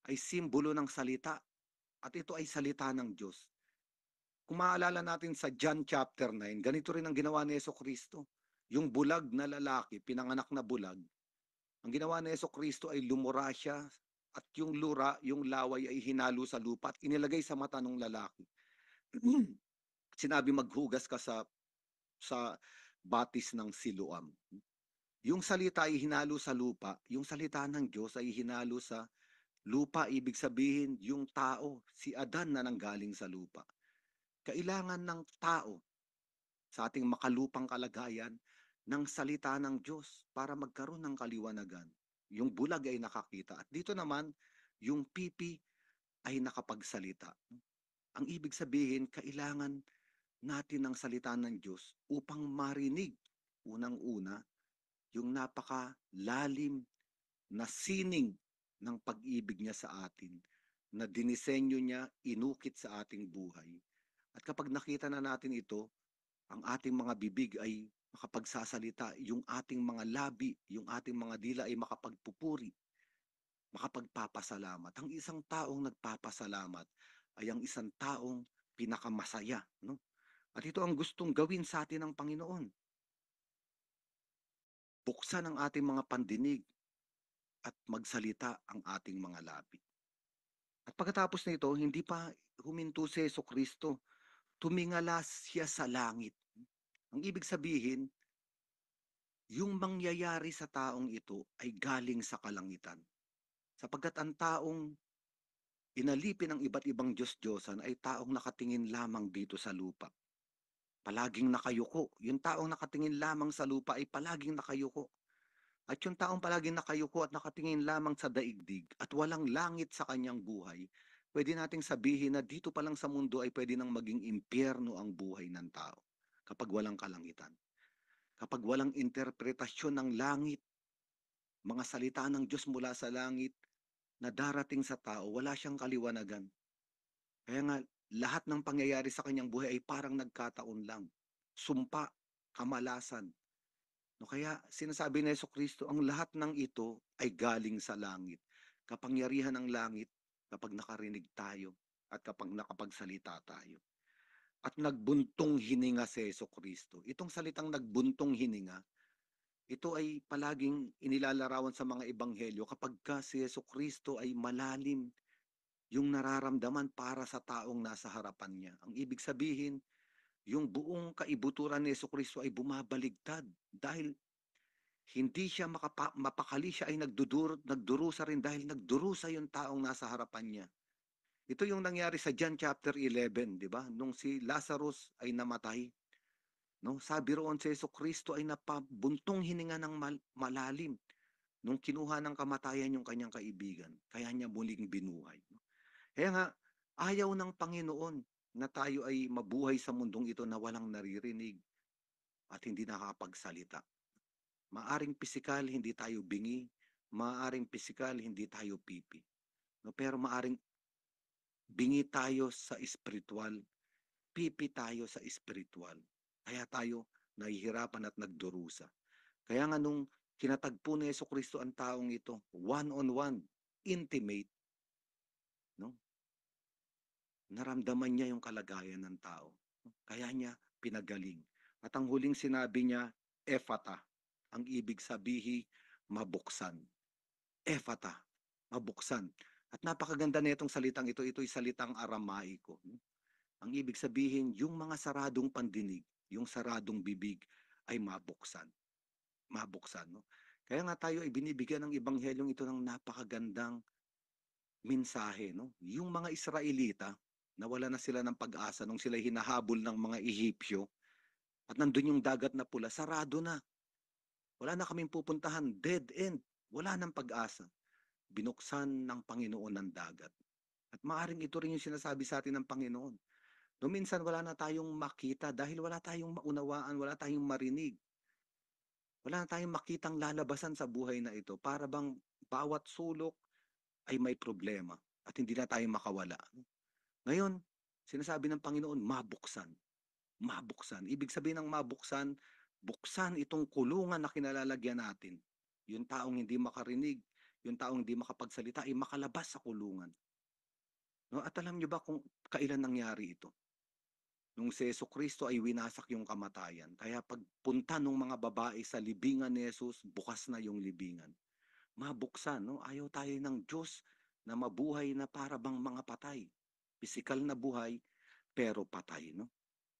Speaker 8: ay simbolo ng salita at ito ay salita ng Diyos. Kung maalala natin sa John chapter 9, ganito rin ang ginawa ni Jesucristo. Yung bulag na lalaki, pinanganak na bulag, ang ginawa ni Jesucristo ay lumura siya at yung lura, yung laway ay hinalo sa lupa at inilagay sa mata ng lalaki. Sinabi, maghugas ka sa batis ng Siloam. Yung salita ay hinalo sa lupa, yung salita ng Diyos ay hinalo sa lupa, ibig sabihin yung tao, si Adan na nanggaling sa lupa. Kailangan ng tao sa ating makalupang kalagayan ng salita ng Diyos para magkaroon ng kaliwanagan. Yung bulag ay nakakita at dito naman yung pipi ay nakapagsalita. Ang ibig sabihin, kailangan natin ng salita ng Diyos upang marinig unang-una yung napakalalim na sining ng pag-ibig niya sa atin, na dinisenyo niya, inukit sa ating buhay. At kapag nakita na natin ito, ang ating mga bibig ay makapagsasalita, yung ating mga labi, yung ating mga dila ay makapagpupuri, makapagpapasalamat. Ang isang taong nagpapasalamat ay ang isang taong pinakamasaya, no? At ito ang gustong gawin sa atin ng Panginoon. Buksan ang ating mga pandinig at magsalita ang ating mga labi. At pagkatapos nito, hindi pa huminto si Jesucristo, tumingala siya sa langit. Ang ibig sabihin, yung mangyayari sa taong ito ay galing sa kalangitan. Sapagkat ang taong inalipin ng iba't ibang Diyos-Diyosan ay taong nakatingin lamang dito sa lupa. Palaging nakayuko. Yung taong nakatingin lamang sa lupa ay palaging nakayuko. At yung taong palaging nakayuko at nakatingin lamang sa daigdig at walang langit sa kanyang buhay, pwede nating sabihin na dito pa lang sa mundo ay pwede nang maging impyerno ang buhay ng tao kapag walang kalangitan. Kapag walang interpretasyon ng langit, mga salita ng Diyos mula sa langit na darating sa tao, wala siyang kaliwanagan. Kaya nga, lahat ng pangyayari sa kanyang buhay ay parang nagkataon lang. Sumpa, kamalasan. No, kaya sinasabi ni Jesucristo, ang lahat ng ito ay galing sa langit. Kapangyarihan ng langit kapag nakarinig tayo at kapag nakapagsalita tayo. At nagbuntong hininga si Jesucristo. Itong salitang nagbuntong hininga, ito ay palaging inilalarawan sa mga ebanghelyo kapag ka si Jesucristo ay malalim yung nararamdaman para sa taong nasa harapan niya. Ang ibig sabihin, yung buong kaibuturan ni Jesucristo ay bumabaligtad dahil hindi siya mapakali, siya ay nagdurusa rin dahil nagdurusa yung taong nasa harapan niya. Ito yung nangyari sa John chapter 11, di ba? Nung si Lazarus ay namatay, no? Sabi roon si Jesucristo ay napabuntong hininga ng malalim nung kinuha ng kamatayan yung kanyang kaibigan. Kaya niya muling binuhay. No? Kaya nga, ayaw ng Panginoon na tayo ay mabuhay sa mundong ito na walang naririnig at hindi nakakapagsalita. Maaring pisikal, hindi tayo bingi. Maaring pisikal, hindi tayo pipi. No? Pero maaring bingi tayo sa espiritual, pipi tayo sa espiritual. Kaya tayo nahihirapan at nagdurusa. Kaya nga nung kinatagpo ni Jesucristo ang taong ito, one-on-one, intimate, no? Naramdaman niya yung kalagayan ng tao. Kaya niya pinagaling. At ang huling sinabi niya, ephata. Ang ibig sabihin, mabuksan. Ephata, mabuksan. At napakaganda nitong salitang ito, ito'y salitang Aramaiko. Ang ibig sabihin, yung mga saradong pandinig, yung saradong bibig ay mabuksan. Mabuksan, no? Kaya nga tayo ay binibigyan ng ebanghelyong ito ng napakagandang mensahe, no? Yung mga Israelita, nawala na sila ng pag-asa nung sila hinahabol ng mga Ehipsyo at nandun yung dagat na pula, sarado na. Wala na kaming pupuntahan, dead end. Wala nang pag-asa. Binuksan ng Panginoon ng dagat. At maaaring ito rin yung sinasabi sa atin ng Panginoon. No, minsan wala na tayong makita dahil wala tayong maunawaan, wala tayong marinig. Wala na tayong makitang lalabasan sa buhay na ito. Para bang bawat sulok ay may problema at hindi na tayo makawala. Ngayon, sinasabi ng Panginoon, mabuksan. Mabuksan. Ibig sabihin ng mabuksan, buksan itong kulungan na kinalalagyan natin. Yung taong hindi makarinig, yung taong hindi makapagsalita ay makalabas sa kulungan. No? At alam niyo ba kung kailan nangyari ito? Nung si Jesucristo ay winasak yung kamatayan. Kaya pagpunta ng mga babae sa libingan ni Jesus, bukas na yung libingan. Mabuksan, no? Ayaw tayo ng Diyos na mabuhay na para bang mga patay. Pisikal na buhay, pero patay, no?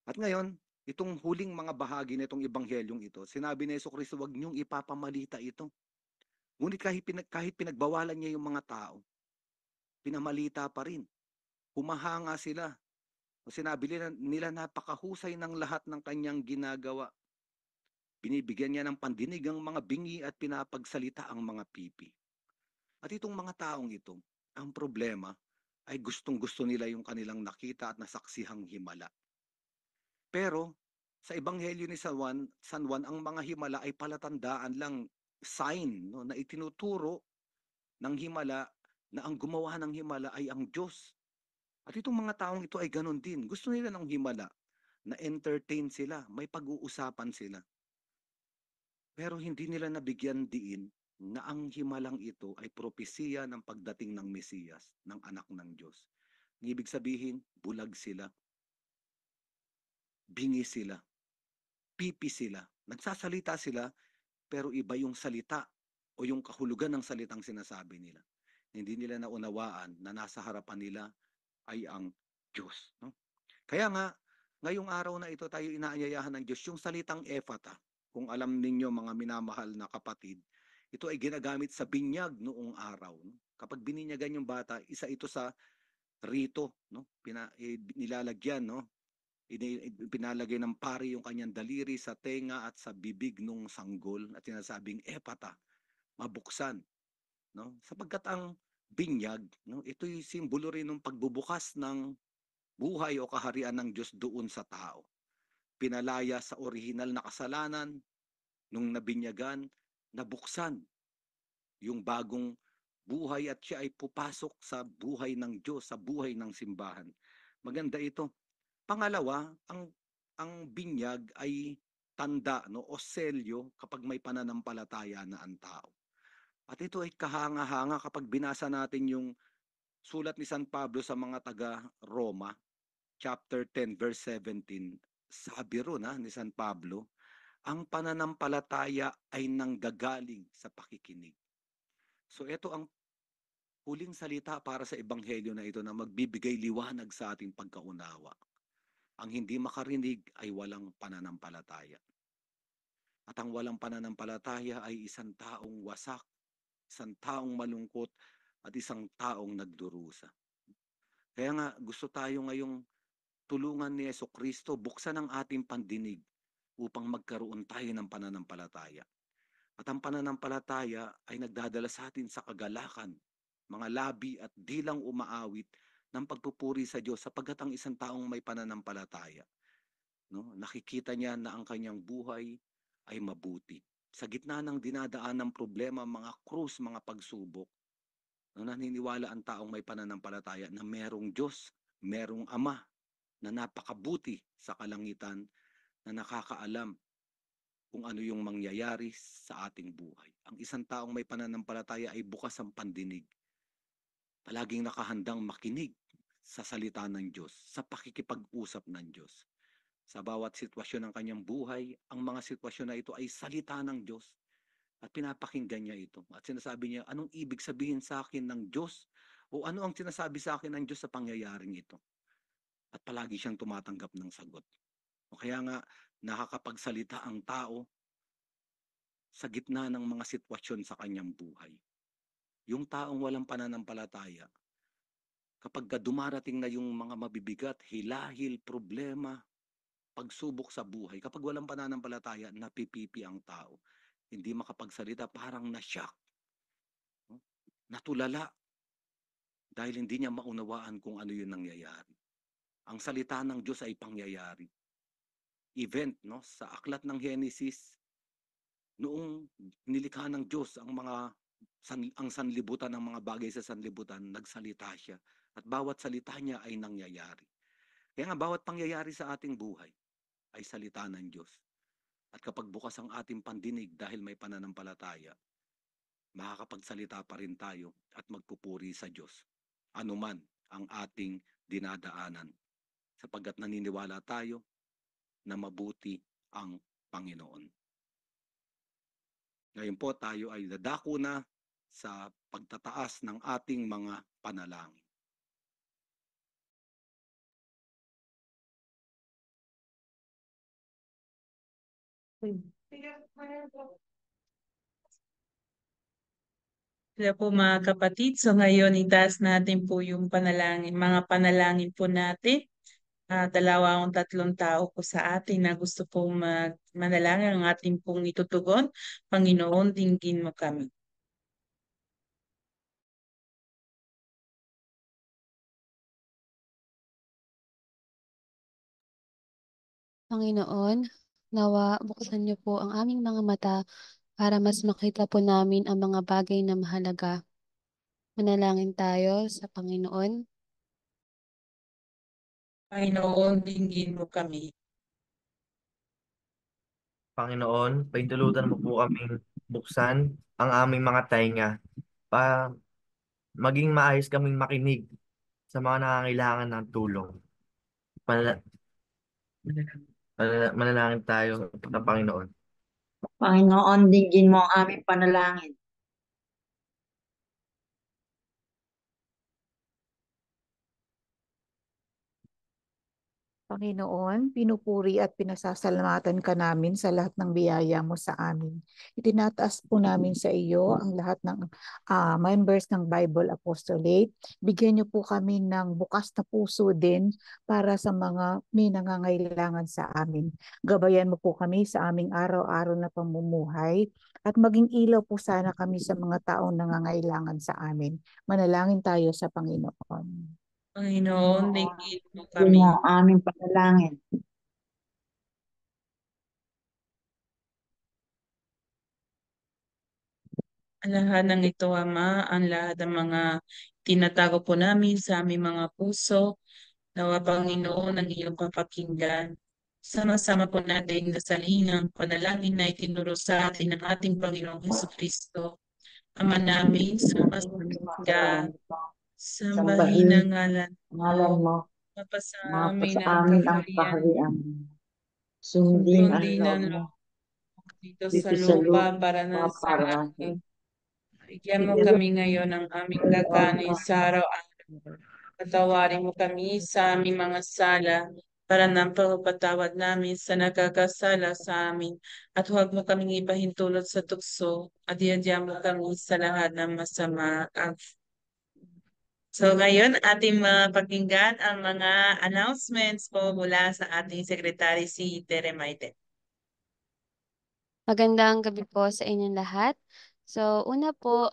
Speaker 8: At ngayon, itong huling mga bahagi na itong ebanghelyong ito, sinabi ni Jesucristo, huwag niyong ipapamalita ito. Ngunit kahit pinagbawalan niya yung mga tao, pinamalita pa rin. Humahanga sila. Sinabi nila napakahusay ng lahat ng kanyang ginagawa. Binibigyan niya ng pandinig ang mga bingi at pinapagsalita ang mga pipi. At itong mga taong ito, ang problema ay gustong-gusto nila yung kanilang nakita at nasaksihang himala. Pero sa ebanghelyo ni San Juan, ang mga himala ay palatandaan lang, sign, no, na itinuturo ng himala na ang gumawa ng himala ay ang Diyos. At itong mga taong ito ay ganun din. Gusto nila ng himala, na entertain sila, may pag-uusapan sila. Pero hindi nila nabigyan diin na ang himalang ito ay propesiya ng pagdating ng Mesiyas, ng anak ng Diyos. Ang ibig sabihin, bulag sila, bingi sila, pipi sila, nagsasalita sila, pero iba yung salita o yung kahulugan ng salitang sinasabi nila. Hindi nila naunawaan na nasa harapan nila ay ang Diyos. No? Kaya nga, ngayong araw na ito tayo inaanyayahan ng Diyos, yung salitang ephata, kung alam ninyo mga minamahal na kapatid, ito ay ginagamit sa binyag noong araw. No? Kapag bininyagan yung bata, isa ito sa rito, no? Nilalagyan, no? Pinalagay ng pari yung kanyang daliri sa tenga at sa bibig nung sanggol at sinasabing ephata, mabuksan. No? Sapagkat ang binyag, no? Ito'y simbolo rin ng pagbubukas ng buhay o kaharian ng Diyos doon sa tao. Pinalaya sa orihinal na kasalanan, nung nabinyagan, nabuksan yung bagong buhay at siya ay pupasok sa buhay ng Diyos, sa buhay ng simbahan. Maganda ito. Pangalawa, ang binyag ay tanda, no, o selyo kapag may pananampalataya na ang tao. At ito ay kahanga-hanga kapag binasa natin yung sulat ni San Pablo sa mga taga-Roma, chapter 10, verse 17. Sabi ron ni San Pablo, ang pananampalataya ay nanggagaling sa pakikinig. So ito ang huling salita para sa ebanghelyo na ito na magbibigay liwanag sa ating pagkaunawa. Ang hindi makarinig ay walang pananampalataya. At ang walang pananampalataya ay isang taong wasak, isang taong malungkot, at isang taong nagdurusa. Kaya nga gusto tayo ngayong tulungan ni Jesucristo, buksan ang ating pandinig upang magkaroon tayo ng pananampalataya. At ang pananampalataya ay nagdadala sa atin sa kagalakan, mga labi at di lang umaawit ng pagpupuri sa Diyos sapagkat ang isang taong may pananampalataya, no, nakikita niya na ang kanyang buhay ay mabuti. Sa gitna ng dinadaan ng problema, mga krus, mga pagsubok, no, naniniwala ang taong may pananampalataya na merong Diyos, merong Ama na napakabuti sa kalangitan na nakakaalam kung ano yung mangyayari sa ating buhay. Ang isang taong may pananampalataya ay bukas ang pandinig. Palaging nakahandang makinig sa salita ng Diyos, sa pakikipag-usap ng Diyos. Sa bawat sitwasyon ng kanyang buhay, ang mga sitwasyon na ito ay salita ng Diyos at pinapakinggan niya ito. At sinasabi niya, anong ibig sabihin sa akin ng Diyos? O ano ang sinasabi sa akin ng Diyos sa pangyayaring ito? At palagi siyang tumatanggap ng sagot. O kaya nga, nakakapagsalita ang tao sa gitna ng mga sitwasyon sa kanyang buhay. Yung taong walang pananampalataya, kapag dumarating na yung mga mabibigat, hilahil, problema, pagsubok sa buhay, kapag walang pananampalataya, napipipi ang tao. Hindi makapagsalita, parang na-shock, natulala, dahil hindi niya maunawaan kung ano yung nangyayari. Ang salita ng Diyos ay pangyayari. Event, no? Sa aklat ng Genesis, noong nilikha ng Diyos ang sanlibutan ng mga bagay sa sanlibutan, nagsalita siya. At bawat salita niya ay nangyayari. Kaya nga bawat pangyayari sa ating buhay ay salita ng Diyos. At kapag bukas ang ating pandinig dahil may pananampalataya, makakapagsalita pa rin tayo at magpupuri sa Diyos. Anuman ang ating dinadaanan. Sapagkat naniniwala tayo na mabuti ang Panginoon. Ngayon po tayo ay dadako na sa pagtataas ng ating mga panalangin.
Speaker 2: Hello po mga kapatid. So ngayon itaas natin po yung panalangin, mga panalangin po natin. Dalawang tatlong tao po sa atin na gusto pong manalangin ang ating pong itutugon. Panginoon, dinggin mo kami.
Speaker 9: Panginoon, nawa buksan niyo po ang aming mga mata para mas makita po namin ang mga bagay na mahalaga. Manalangin tayo sa Panginoon.
Speaker 2: Panginoon, dinggin mo kami.
Speaker 7: Panginoon, paintulutan mo po kaming buksan ang aming mga tainga para maging maayos kaming makinig sa mga nangangailangan ng tulong. Manala- Manalangin tayo sa Panginoon.
Speaker 10: Panginoon, dinggin mo ang aming panalangin.
Speaker 11: Panginoon, pinupuri at pinasasalamatan ka namin sa lahat ng biyaya mo sa amin. Itinataas po namin sa iyo ang lahat ng members ng Bible Apostolate. Bigyan niyo po kami ng bukas na puso din para sa mga may nangangailangan sa amin. Gabayan mo po kami sa aming araw-araw na pamumuhay at maging ilaw po sana kami sa mga taong nangangailangan sa amin. Manalangin tayo sa Panginoon.
Speaker 2: Panginoon, dinggin mo
Speaker 10: Dinggin
Speaker 2: kami.
Speaker 10: mo ang aming panalangin.
Speaker 2: Ang lahat ng ito, Ama, ang lahat ng mga tinatago po namin sa aming mga puso, nawa Panginoon ang iyong papakinggan. Sama-sama po natin nasalin ang panalangin na itinuro sa atin ng ating Panginoong Jesucristo. Ama namin, sumasalit ka, sambahin ang ngalan
Speaker 10: Ngalan
Speaker 2: mo,
Speaker 10: mo,
Speaker 2: mapasa
Speaker 10: mapa
Speaker 2: amin
Speaker 10: sa
Speaker 2: ang
Speaker 10: amin ang
Speaker 2: kaharian,
Speaker 10: kaharian. Sundin ang
Speaker 2: sundin
Speaker 10: loob
Speaker 2: ang
Speaker 10: mo
Speaker 2: loob dito sa
Speaker 10: dito sa
Speaker 2: lupa
Speaker 10: lupa
Speaker 2: para ng sa
Speaker 10: para
Speaker 2: amin. Bigyan mo kami ngayon ng aming kakanin sa araw-araw. Patawarin mo kami sa aming mga sala para ng pagpapatawad namin sa nagkakasala sa amin. At huwag mo kaming ipahintulot sa tukso at iadya mo kami sa lahat ng masama. So ngayon, ating pakinggan ang mga announcements po mula sa ating Secretary si Tere Maite.
Speaker 9: Magandang gabi po sa inyong lahat. So, una po,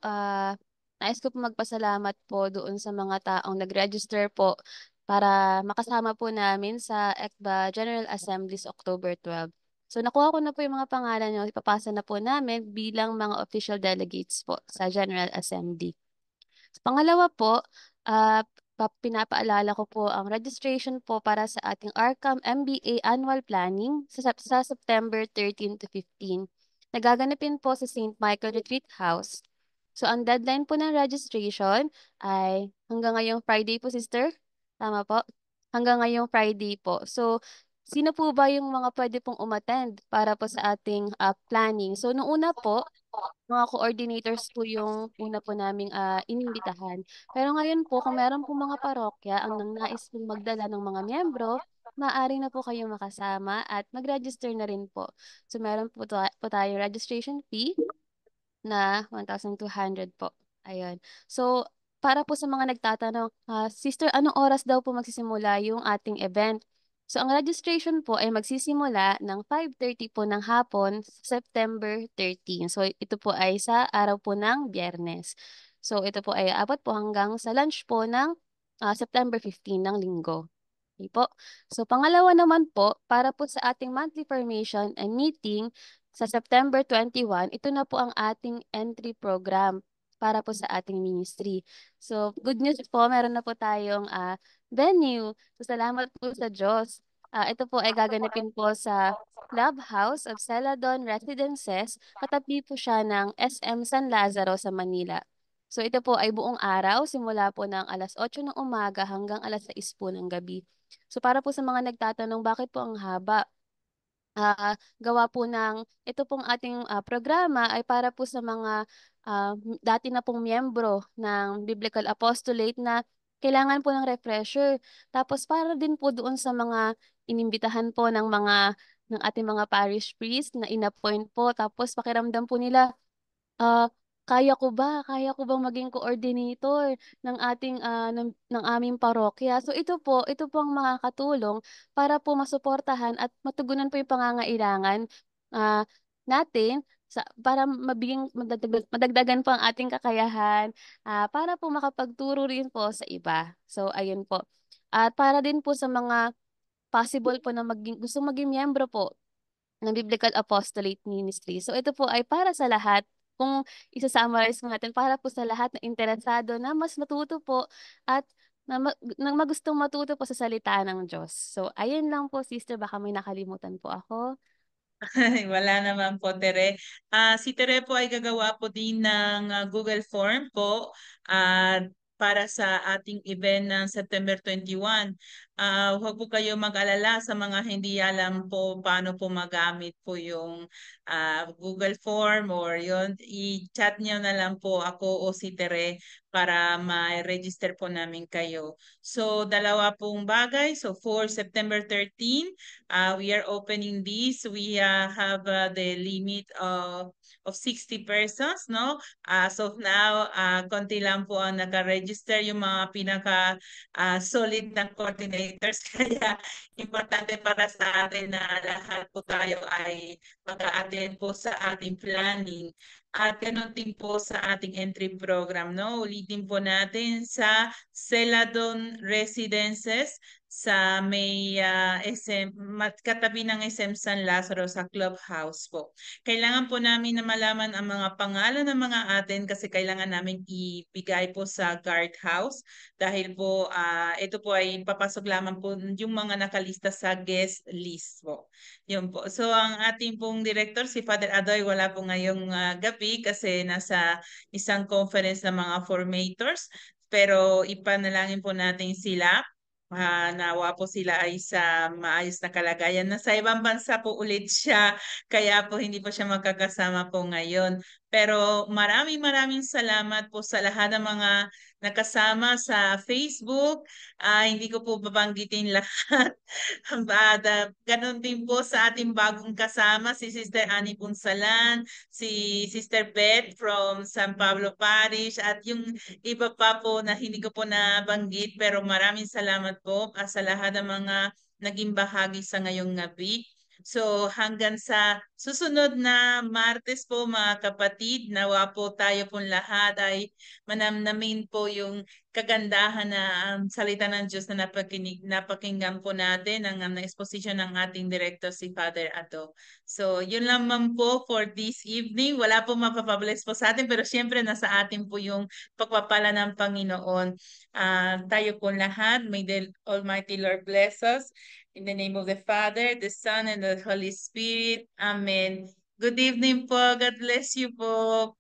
Speaker 9: nais ko po magpasalamat po doon sa mga taong nag-register po para makasama po namin sa ECBA General Assembly sa October 12. So, nakuha ko na po yung mga pangalan nyo. Ipapasa na po namin bilang mga official delegates po sa General Assembly. Pangalawa po, pinapaalala ko po ang registration po para sa ating ARCAM MBA Annual Planning sa September 13 to 15. Nagaganapin po sa St. Michael Retreat House. So, ang deadline po ng registration ay hanggang ngayong Friday po, sister? Tama po? Hanggang ngayong Friday po. So, sino po ba yung mga pwede pong umattend para po sa ating planning? So, noong una po, mga coordinators po yung una po naming inimbitahan. Pero ngayon po, kung meron po mga parokya ang nais pong magdala ng mga miyembro, maaari na po kayong makasama at mag-register na rin po. So meron po tayo registration fee na 1,200 po. Ayun. So, para po sa mga nagtatanong, Sister, anong oras daw po magsisimula yung ating event? So, ang registration po ay magsisimula ng 5:30 po ng hapon sa September 13. So, ito po ay sa araw po ng Biyernes. So, ito po ay abot po hanggang sa lunch po ng September 15 ng linggo. Okay po. So, pangalawa naman po, para po sa ating monthly formation and meeting sa September 21, ito na po ang ating entry program para po sa ating ministry. So, good news po, meron na po tayong venue. So, salamat po sa Diyos. Ito po ay gaganapin po sa Clubhouse of Celadon Residences. Katabi po siya ng SM San Lazaro sa Manila. So, ito po ay buong araw, simula po ng alas 8 ng umaga hanggang alas 6 po ng gabi. So, para po sa mga nagtatanong, bakit po ang haba? Gawa po ng ito pong ating programa ay para po sa mga dati na pong miyembro ng Biblical Apostolate na kailangan po ng refresher. Tapos para din po doon sa mga inimbitahan po ng ating mga parish priest na inappoint po. Tapos pakiramdam po nila, ah, kaya ko ba? Kaya ko bang maging coordinator ng ng aming parokya? So ito po ang makakatulong para po masuportahan at matugunan po yung pangangailangan natin para madagdagan po ang ating kakayahan para po makapagturo rin po sa iba. So ayun po. At para din po sa mga possible po na gustong maging miyembro po ng Biblical Apostolate Ministry. So ito po ay para sa lahat. Kung isa-summarize mo natin, para po sa lahat na interesado na mas matuto po at na magustong matuto po sa salita ng Diyos. So ayun lang po, sister, baka may nakalimutan po ako.
Speaker 2: Ay, wala naman po, Tere. Si Tere po ay gagawa po din ng Google Form po para sa ating event ng September 21. Huwag po kayo mag-alala sa mga hindi alam po paano po magamit po yung Google Form or yun. I-chat niyo na lang po ako o si Tere para ma-register po namin kayo. So, dalawa pong bagay. So, for September 13, we are opening this. We have the limit of 60 persons, no? As of now, konti lang po ang naka-register, yung mga pinaka-solid na coordinators. Kaya importante para sa atin na lahat po tayo ay mag-attend po sa ating planning. At ganoon din po sa ating entry program, no? Ulitin po natin sa Celadon Residences sa may katabi ng SM San Lazaro sa Clubhouse po. Kailangan po namin na malaman ang mga pangalan ng mga atin kasi kailangan namin ibigay po sa guardhouse dahil po ito po ay papasok lamang po yung mga nakalista sa guest list po. Yun po. So ang ating pong director, si Father Adoy, wala po ngayong gabi kasi nasa isang conference ng mga formators. Pero ipanalangin po natin sila. Nawa po sila ay sa maayos na kalagayan. Nasa ibang bansa po ulit siya, kaya po hindi po siya magkakasama po ngayon. Pero maraming salamat po sa lahat ng mga nakasama sa Facebook. Hindi ko po babanggitin lahat. At ganun din po sa ating bagong kasama, si Sister Annie Punsalan, si Sister Beth from San Pablo Parish, at yung iba pa po na hindi ko po nabanggit. Pero maraming salamat po sa lahat ng mga naging bahagi sa ngayong gabi. So hanggang sa susunod na Martes po mga kapatid, nawa po tayo pong lahat ay manamnamin po yung kagandahan na salita ng Diyos na napakinggan po natin ang exposition ng ating director si Father Ato. So yun lamang po for this evening. Wala po mapapabless po sa atin pero syempre nasa atin po yung pagpapala ng Panginoon. Tayo po lahat, may the Almighty Lord bless us. In the name of the Father, the Son, and the Holy Spirit. Amen. Good evening po. God bless you po.